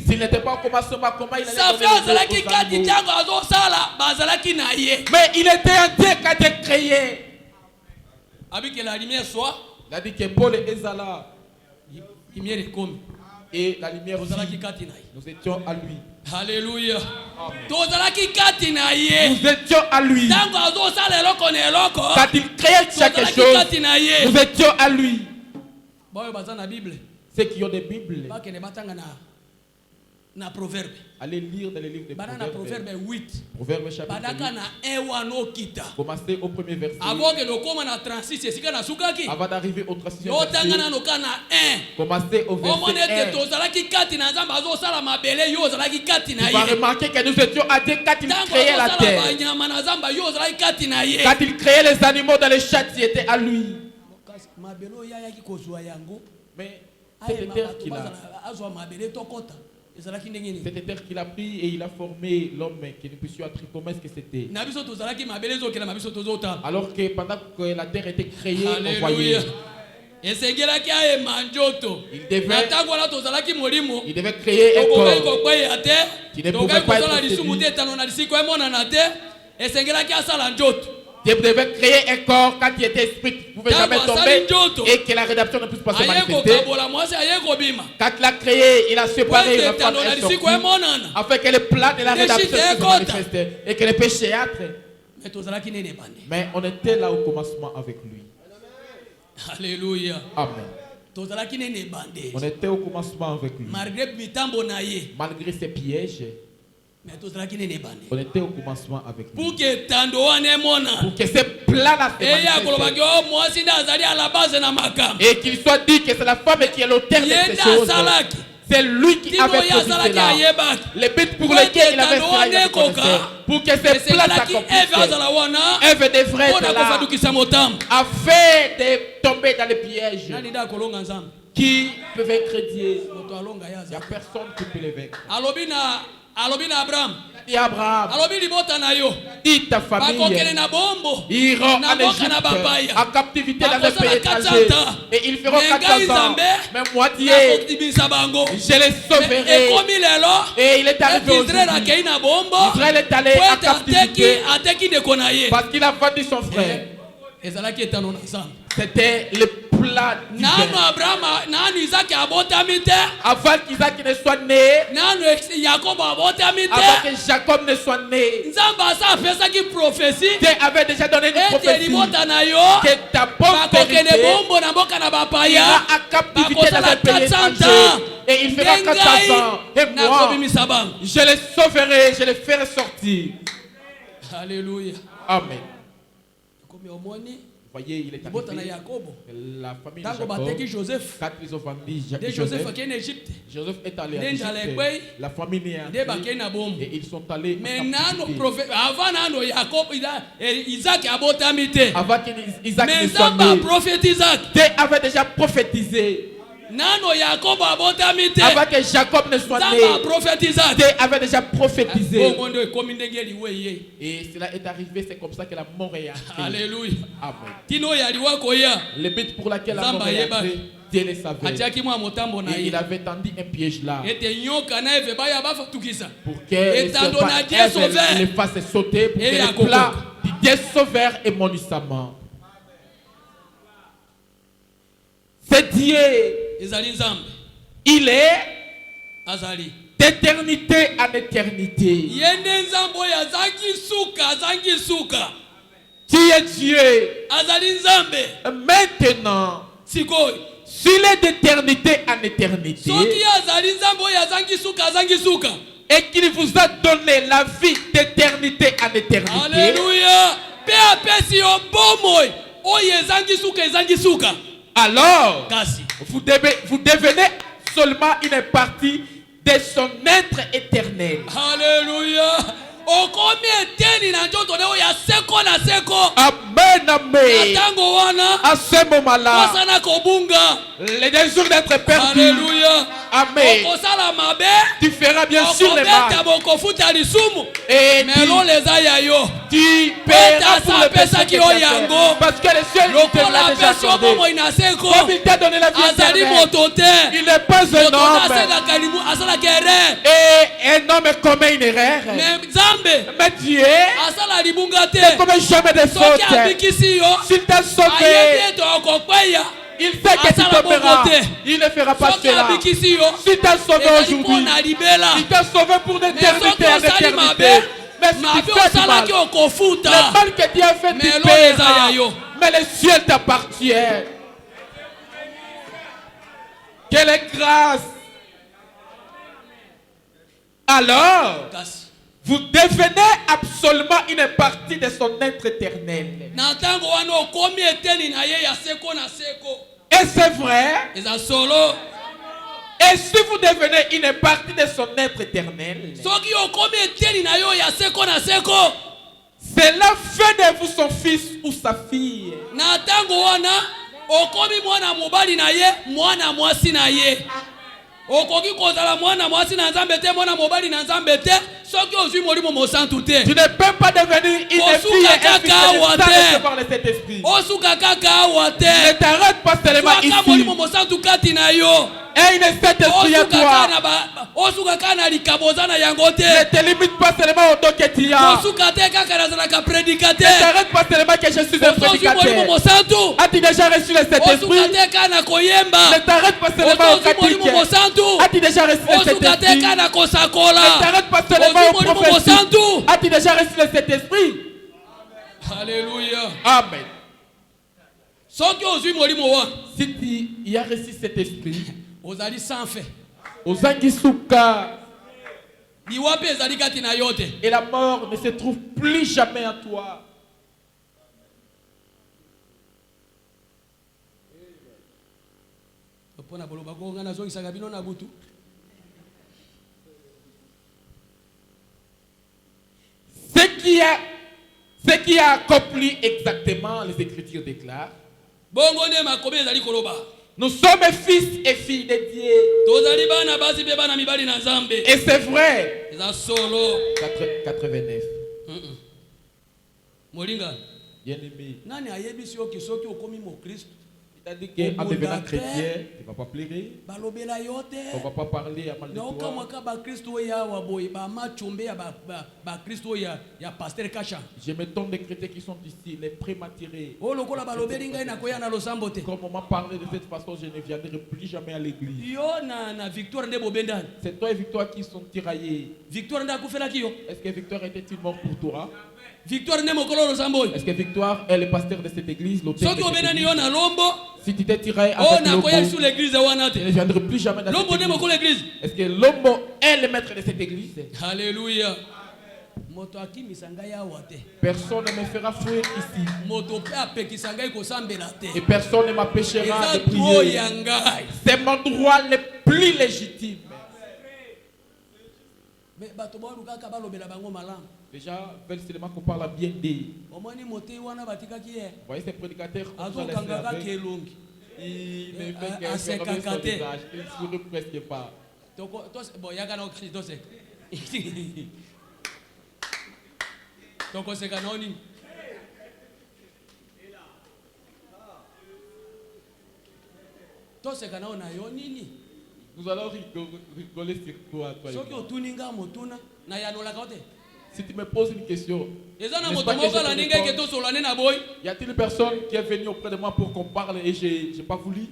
s'il n'était pas au commencement, comment il allait ça donner les mais il était un Dieu qui a été créé. Avec la lumière soit, il a dit que Paul et Ezala et la lumière aussi, nous étions à lui. Alléluia. Nous étions à lui. Quand il créait quelque chose, nous étions à lui. Ceux qui ont des Bibles, na proverbe. Allez lire dans les livres des Proverbes. Proverbe 8. Proverbe chapitre 8. Commencez au premier verset. Avant d'arriver au 36e verset. Commencez au verset 1. Tu vas remarquer que nous étions à Dieu quand il créait la terre. Quand il créait les animaux dans les chats, il était à lui. Mais cette terre qu'il a. Cette terre qu'il a pris et il a formé l'homme qui ne puisse être. Comment est-ce que c'était? Alors que pendant que la terre était créée, on voyait. Il devait créer un corps qui ne pouvait pas être Dieu devait créer un corps quand il était esprit qui ne pouvait jamais tomber et que la rédemption ne puisse pas se manifester. Quand il a créé, il a séparé la femme et son fils afin que le plan de la rédemption se manifeste et que le péché entre. Mais on était là au commencement avec lui. Alléluia. Amen. On était au commencement avec lui. Malgré ses pièges. On était au commencement avec lui. Pour que ce plan-là se manifeste. Et qu'il soit dit que c'est la femme qui est l'auteur de ces choses. C'est lui qui avait produit cela. Le but pour lequel il avait fait pour que ce plan s'accomplisse. Ève devrait être là afin de tomber dans les pièges. Qui peut vaincre Dieu? Il n'y a personne qui peut le vaincre. Abraham. Dit ta famille. Ils iront en Égypte, en captivité dans le pays étranger. Et ils feront 400 ans. Mais moi, Dieu, je les sauverai. Et il est arrivé aujourd'hui. Israël est allé en captivité parce qu'il a vendu son frère. C'était le plan divin. Avant qu'Isaac ne soit né, avant que Jacob ne soit né, Dieu avait déjà donné une prophétie que ta postérité ira en captivité dans un pays étranger. Et il fera 400 ans. Et moi, je les sauverai, je les ferai sortir. Alléluia. Amen. Voyez, il est arrivé. La famille de Jacob, quand ils ont vendu Joseph est allé en Égypte. La famille est arrivée et ils sont allés avant qu'Isaac ne soit né. Dieu avait déjà prophétisé. Avant que Jacob ne soit né, Dieu avait déjà prophétisé. Et cela est arrivé, c'est comme ça que la mort est arrivée. Alléluia. Amen. Le but pour lequel la mort est arrivée, Dieu le savait. Et il avait tendu un piège là. Pour que le serpent le fasse sauter, pour que le plan du Dieu sauveur est monissement. C'est Dieu. Il est d'éternité en éternité. Tu es Dieu. Maintenant, s'il est d'éternité en éternité et qu'il vous a donné la vie d'éternité en éternité, alors vous devenez seulement une partie de son être éternel. Alléluia. Amen, amen. À ce moment-là, les jours d'être perdus. Alléluia. Amen. Tu feras bien sûr les mal. Et tu paieras pour le péché que tu as fait. Parce que le ciel te l'a déjà accordé. Comme il t'a donné la vie éternelle, il n'est pas un homme. Et un homme commet une erreur. Mais Dieu ne commet jamais de faute. S'il t'a sauvé, il sait que tu tomberas. Il ne fera pas cela. S'il t'a sauvé aujourd'hui, il t'a sauvé pour l'éternité en éternité. Mais si tu fais du mal, le mal que Dieu a fait, tu paieras. Mais le ciel t'appartient. Quelle grâce! alors vous devenez absolument une partie de son être éternel. Et c'est vrai. Et si vous devenez une partie de son être éternel, cela fait de vous son fils ou sa fille. Okoki kozala mwana mwasi na nzambe te mwana mobali na nzambe te soki ozwi molimo mosantu te. Tu ne peux pas devenir une fille et un fils sans recevoir le Saint-Esprit. Osuka kaka awa te. Ne t'arrête pas seulement ici. Molimo mosantu kati na yo. Et il est Saint-Esprit à toi. Osuka kana likaboza yango te. Ne te limite pas seulement au don que tu as. Osuka te kaka nazala ka prédicateur. Ne t'arrête pas seulement que je suis un prédicateur. As-tu déjà reçu le Saint-Esprit? Ne t'arrête pas seulement au catholique. As-tu déjà reçu le Saint-Esprit? Ne t'arrête pas seulement au prophétique. As-tu déjà reçu le Saint-Esprit? Alléluia. Amen. Si tu as reçu cet esprit, ozali sans fait. Ozangisuka. Et la mort ne se trouve plus jamais en toi. Ce qui a accompli exactement, les Écritures déclarent. Nous sommes fils et filles de Dieu. Et c'est vrai. 89. Il a dit qu'en devenant chrétien, tu ne vas pas pleurer. On ne va pas parler à mal de toi. Je me tourne des chrétiens qui sont ici, les prématurés. Comme on m'a parlé de cette façon, je ne viendrai plus jamais à l'église. C'est toi et Victoire qui sont tiraillés. Est-ce que Victoire était-il mort pour toi? Est-ce que Victoire est le pasteur de cette église? Si tu t'es tiré avec Lombo, tu ne viendras plus jamais dans cette église. Est-ce que Lombo est le maître de cette église? Alléluia. Personne ne me fera fuir ici. Et personne ne m'empêchera de prier. C'est mon droit le plus légitime. Les gens veulent seulement qu'on parle bien d'eux. Vous voyez ces prédicateurs, il ne fait qu'un son visage. Il ne sourit presque pas. Nous allons rigoler sur toi, toi. Si tu me poses une question, y a-t-il une personne qui est venue auprès de moi pour qu'on parle et je n'ai pas voulu?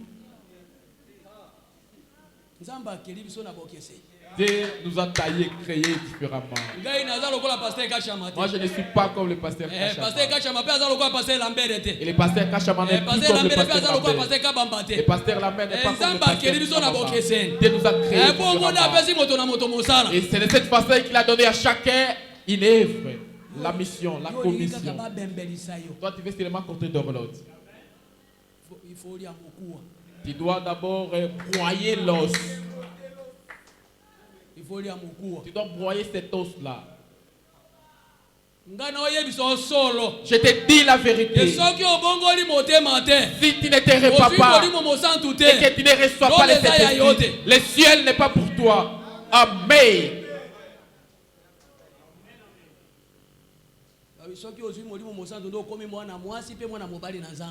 Dieu nous a taillés, créés différemment. Moi je ne suis pas comme le pasteur Kachama. Et le pasteur Kachama n'est plus comme le pasteur Lambert. Le pasteur Lambert n'est pas comme le pasteur Kachama. Dieu nous a créés différemment. Et c'est de cette façon qu'il a donné à chacun une œuvre, la mission, la commission. Toi tu veux seulement compter dans l'autre. Tu dois d'abord broyer l'os. Tu dois broyer cet os-là. Je te dis la vérité. Si tu ne te repens pas et que tu ne reçois pas le Saint-Esprit, le ciel n'est pas pour toi. Amen.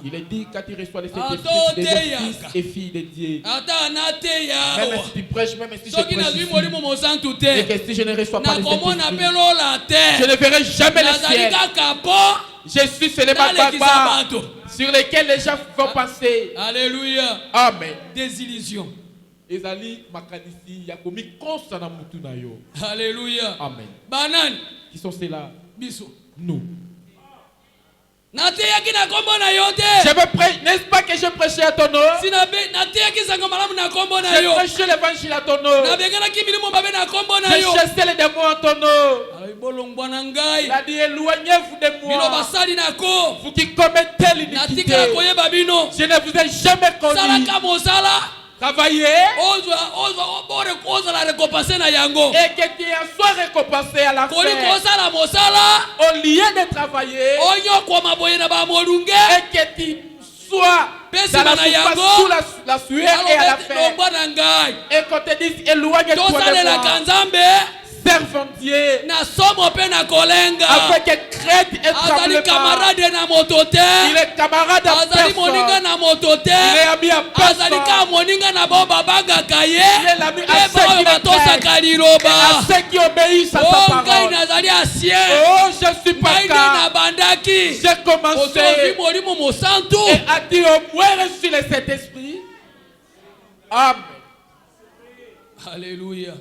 Il est dit quand tu reçois le Saint-Esprit, tu deviens fils et fille de Dieu. Même si tu prêches, même si je prêche ici, et que si je ne reçois pas le Saint-Esprit, je ne verrai jamais le ciel. Je suis seulement barbare sur lesquels les gens vont passer. Alléluia. Amen. Désillusion. Alléluia. Amen. Banane. Qui sont ceux-là? Biso. Nous. Je veux prêcher, n'est-ce pas que je prêchais à ton nom? J'ai prêché l'évangile à ton nom. J'ai chassé les démons à ton nom. Il a dit éloignez-vous de moi. Vous qui commettez l'iniquité. Je ne vous ai jamais connu. Travailler et que tu sois récompensé à la fin. Au lieu de travailler et que tu sois dans la souffrance sous la sueur et à la fin. Et qu'on te dise éloigne-toi de moi. Servant Dieu avec crête et tremblement. Il est camarade à personne. Il est ami à personne. Il est l'ami à ceux qui obéissent à sa parole. Oh, je suis pas calme. J'ai commencé et a dit au moins reçu le Saint-Esprit. Amen. Alléluia.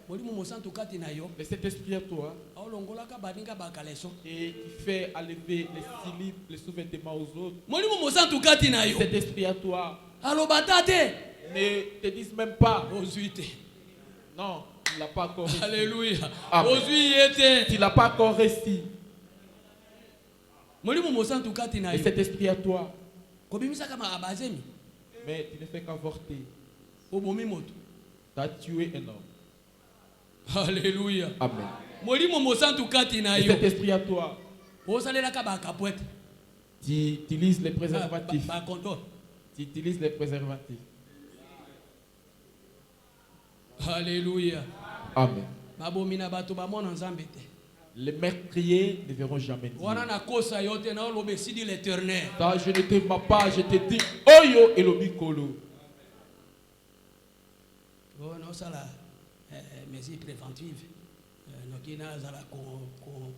Le Saint-Esprit à toi. Et il fait enlever les sous-vêtements aux autres. Le Saint-Esprit à toi. Ne te dis même pas. Non, tu ne l'as pas encore réussi. Alléluia. Tu ne l'as pas encore réussi. Le Saint-Esprit à toi. Mais tu ne fais qu'avorter. Tu as tué un homme. Alléluia. Amen. Le Saint-Esprit à toi. Tu utilises les préservatifs. Tu utilises les préservatifs. Alléluia. Amen. Les meurtriers ne verront jamais Dieu. Ça, je ne te bats pas, je te dis Oyo Elobikolo. Mesures préventives,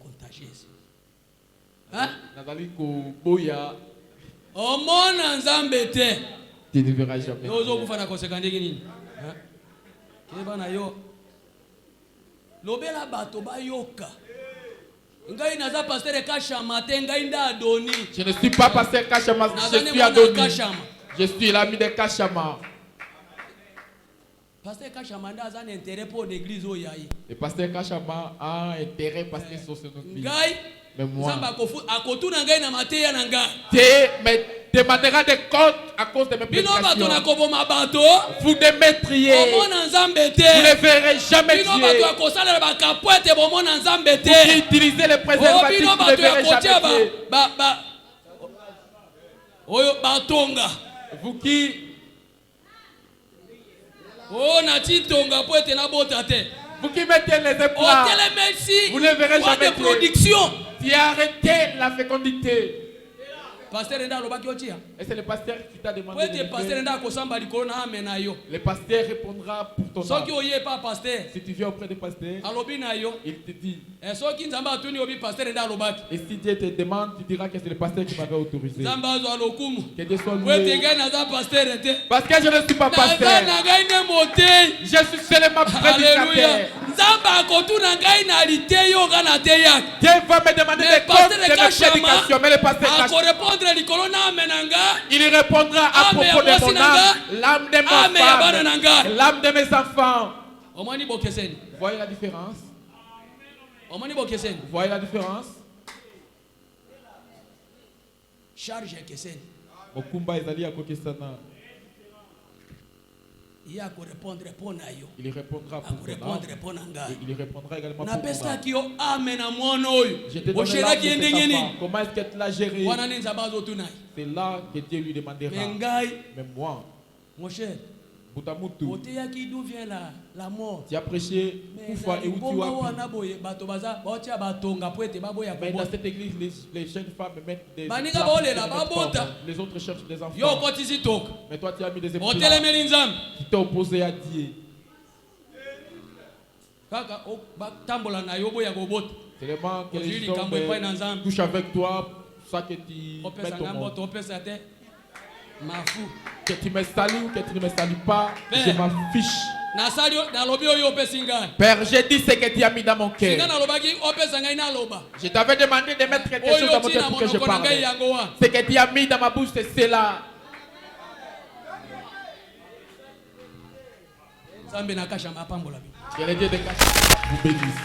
contagieuse. Hein? Tu ne verras jamais. Je ne suis pas pasteur Kachama, je suis Adoni. Je suis l'ami de Kachama. Pasteur Kachama a un intérêt pour l'église. Le pasteur Kachama a intérêt parce qu'ils sont sur notre vie. Mais moi, tu me demanderas des comptes à cause de mes prédications. Vous ne m'étriez. Vous ne verrez jamais Dieu. Vous qui utilisez les préservatifs, vous ne verrez jamais Dieu. Vous qui vous qui mettez les éplats, vous ne verrez jamais Dieu. Tu as arrêté la fécondité. Et c'est le pasteur qui t'a demandé de le pasteur répondra pour ton âme. Si tu viens auprès du pasteur, il te dit. Et si Dieu te demande, tu diras que c'est le pasteur qui m'avait autorisé. Que Dieu soit loué. Parce que je ne suis pas pasteur. Je suis seulement prédicateur. Dieu va me demander des comptes de mes prédications, mais le pasteur il répondra à propos de mon âme, l'âme de ma femme, l'âme de mes enfants. Vous voyez la différence? Vous voyez la différence? Charge Kesen. Okumba ezali ya kokesana. Il répondra pour il répondra pour et il répondra également pour je te donne comment est-ce que tu l'as géré? C'est là que Dieu lui demandera. Mais moi, mon cher, Butamutu, d'où vient la mort? tu as prêché Koufa et où tu mais dans cette église, les jeunes femmes mettent des les autres cherchent des enfants. Mais toi tu as mis des épreuves. Tu t'es opposé à Dieu. C'est vraiment que les hommes touchent avec toi, ça que tu mets ton monde. Que tu me salues ou que tu ne me salues pas, je m'en fiche. Père, j'ai dit ce que tu as mis dans mon cœur. Je t'avais demandé de mettre quelque chose dans mon cœur pour que je parle. Ce que tu as mis dans ma bouche, c'est cela. Que le Dieu de Kacha vous bénisse.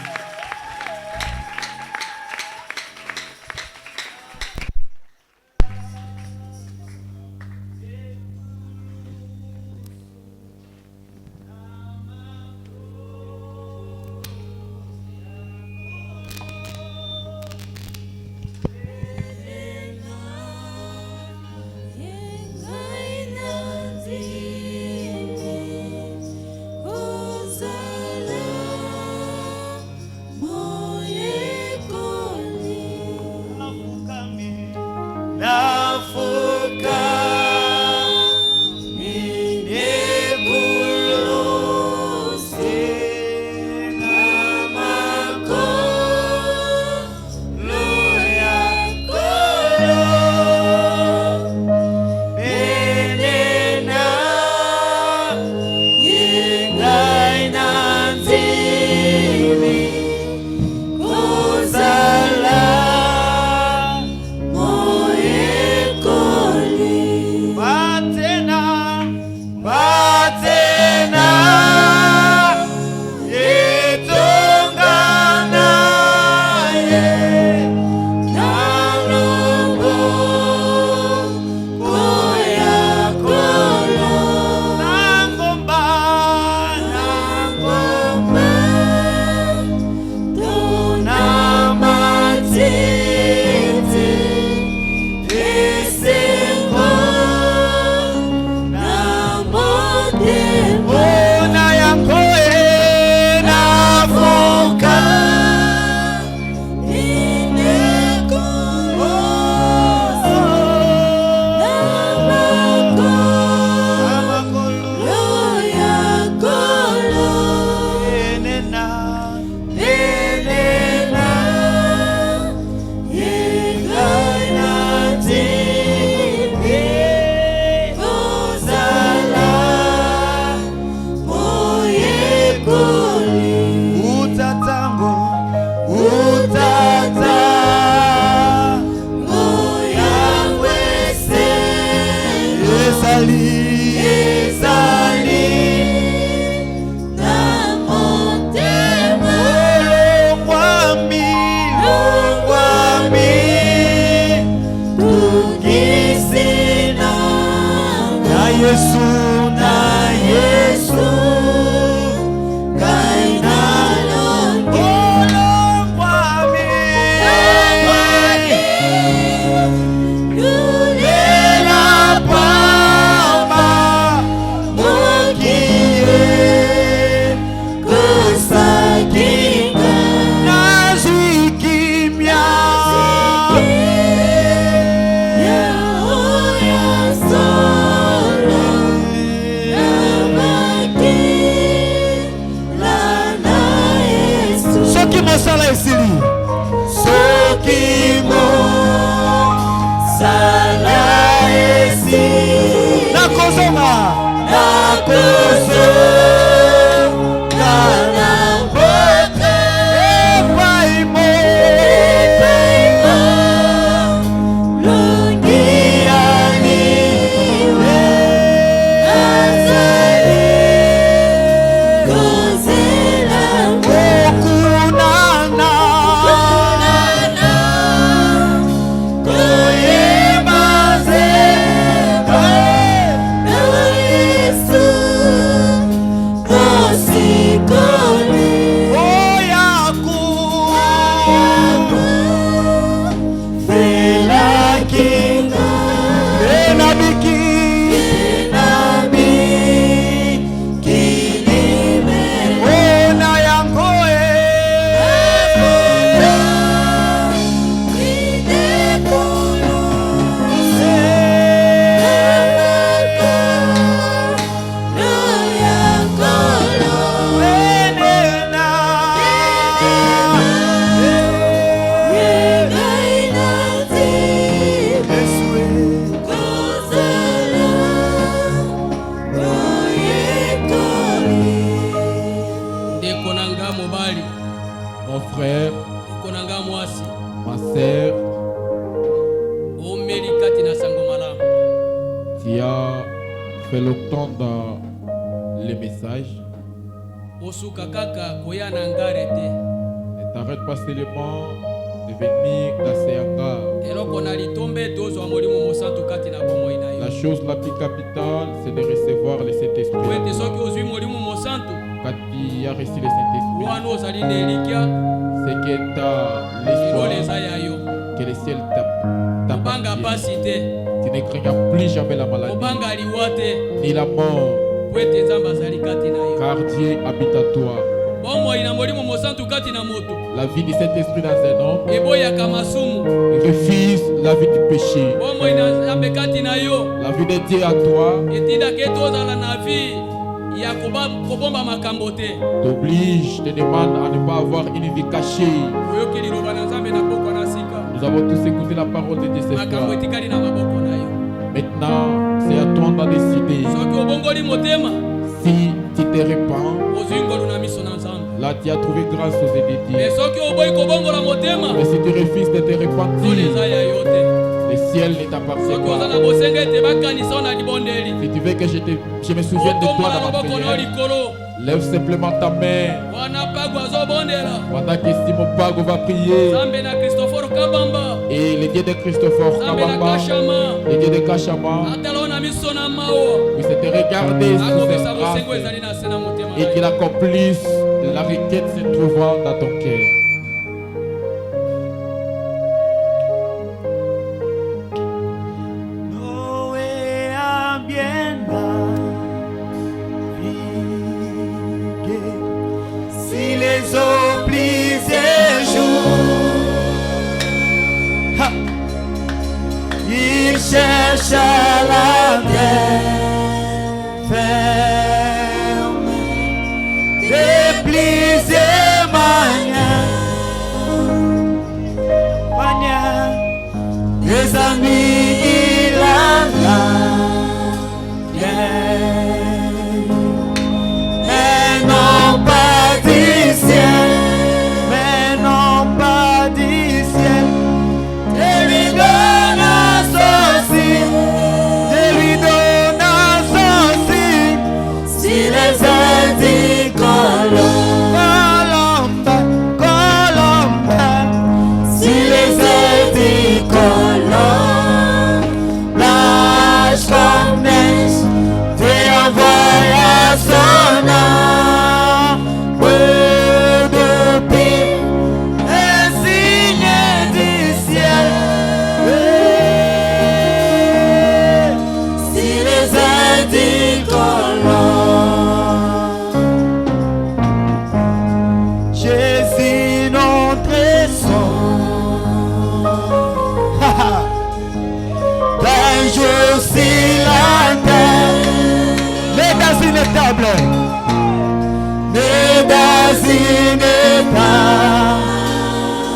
Ma sœur, tu as fait longtemps dans les messages. Ne t'arrête pas seulement de venir dans ces hangars. La chose la plus capitale, c'est de recevoir le Saint-Esprit. Quand tu as reçu le Saint-Esprit, c'est que tu as l'espoir que le ciel t'appartient. Tu ne crains plus jamais la maladie ni la mort, car Dieu habite à toi. La vie du Saint-Esprit dans un homme refuse la vie du péché. La vie de Dieu à toi t'oblige, te demande à ne pas avoir une vie cachée. Nous avons tous écouté la parole de Dieu cette fois. Maintenant, c'est à toi de décider. Si tu te répands, là tu as trouvé grâce aux yeux de Dieu. Mais si tu refuses de te repentir, le ciel ne t'appartient pas. Si tu veux que je me souvienne de toi dans ma prière, lève simplement ta main. Pendant que Simon Pago va prier, et le Dieu de Christopher Kabamba, le Dieu de Kachama, puisse te regarder sous ses grâces et qu'il accomplisse la requête se trouvant dans ton cœur. Cherche à la terre ferme, déplis et manière, des amis il a mais non pas du ciel,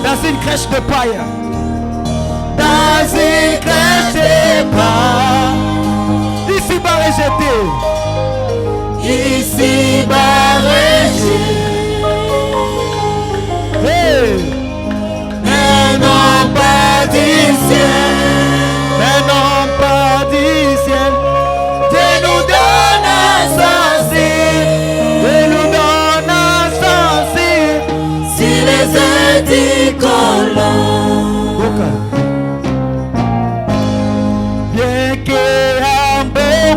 dans une crèche de paille, dans une crèche de paille, ici bas rejeté, ici bas rejeté, hey. Mais non pas du ciel, mais non pas du ciel, Dieu nous donne un sensible, Dieu nous donne un sensible, si les bien que un beaucoup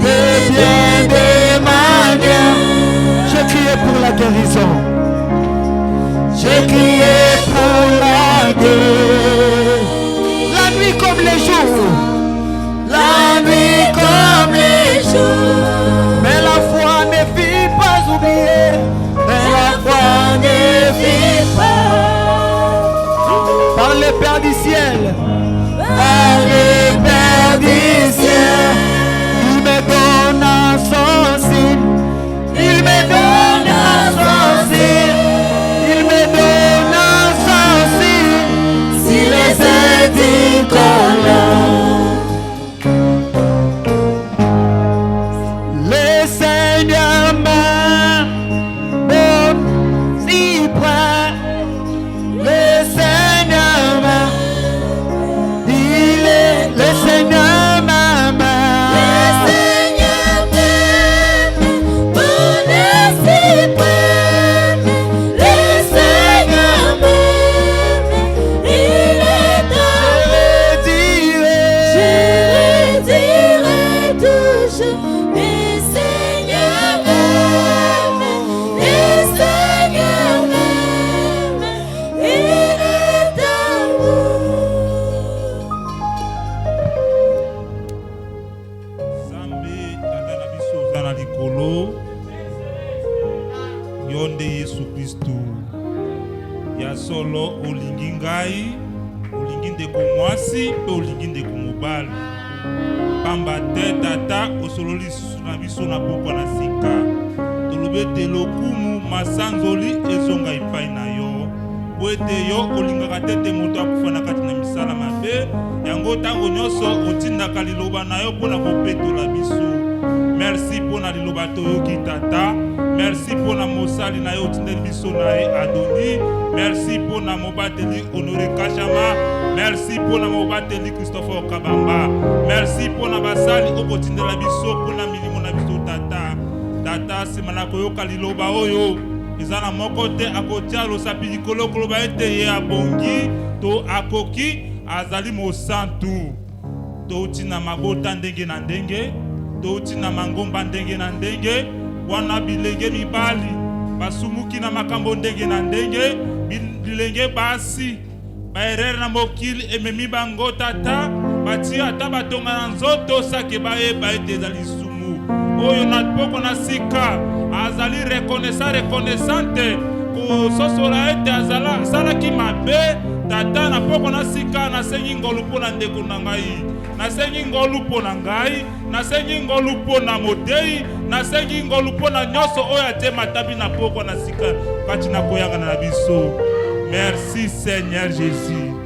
de bien des manières, j'ai crié pour la guérison, j'ai crié pour la guérison, la nuit comme les jours, la nuit comme les jours, mais la foi ne fit pas oublier, mais la foi ne fit pas, par le Père du ciel, par le Père du ciel, il me donne un sensible, il me donne un sensible, il me donne un sensible, si les édicolants. yonde Yesu Kristu ya solo olingi ngai olingi ndeko mwasi pe olingi ndeko mobali pamba te tata osololi na biso na pokwa na sika tolobe te lokumu masanzoli ezonga epai na yo po ete yo olingaka te moto akufa na kati na misala mabe yango ntango nyonso otindaka liloba na yo mpona kopetola biso. Merci mpona liloba toyoki tata, merci mpona mosali na yo otindeli biso na ye Adoni, merci mpona mobateli Honoré Kachama, merci mpona mobateli Christopher Kabamba, merci mpona basali okotindela biso mpona milimo na biso tata. Tata sima na koyoka liloba oyo ezana moko te akotia losapi likolo koloba ete ye abongi to akoki azali mosantu touti na mabota ndenge na ndenge touti na mangomba ndenge na ndenge wana bilenge mibali basumuki na makambo ndenge na ndenge bilenge basi baerere na mokili ememi bango tata batia ata batonga na nzoto sake bayeba ete ezali sumu oyo na poko na sika azali reconnaissante kososola ete azala salaki mabe tata na poko na sika nasengi ngolu mpona ndeko na ngai nasengi ngolu mpona ngai nasengi ngolu mpona modei nasengi ngolu mpona nyonso oyo ate matabi na poko na sika kati na koyangana na biso. Merci Seigneur Jésus.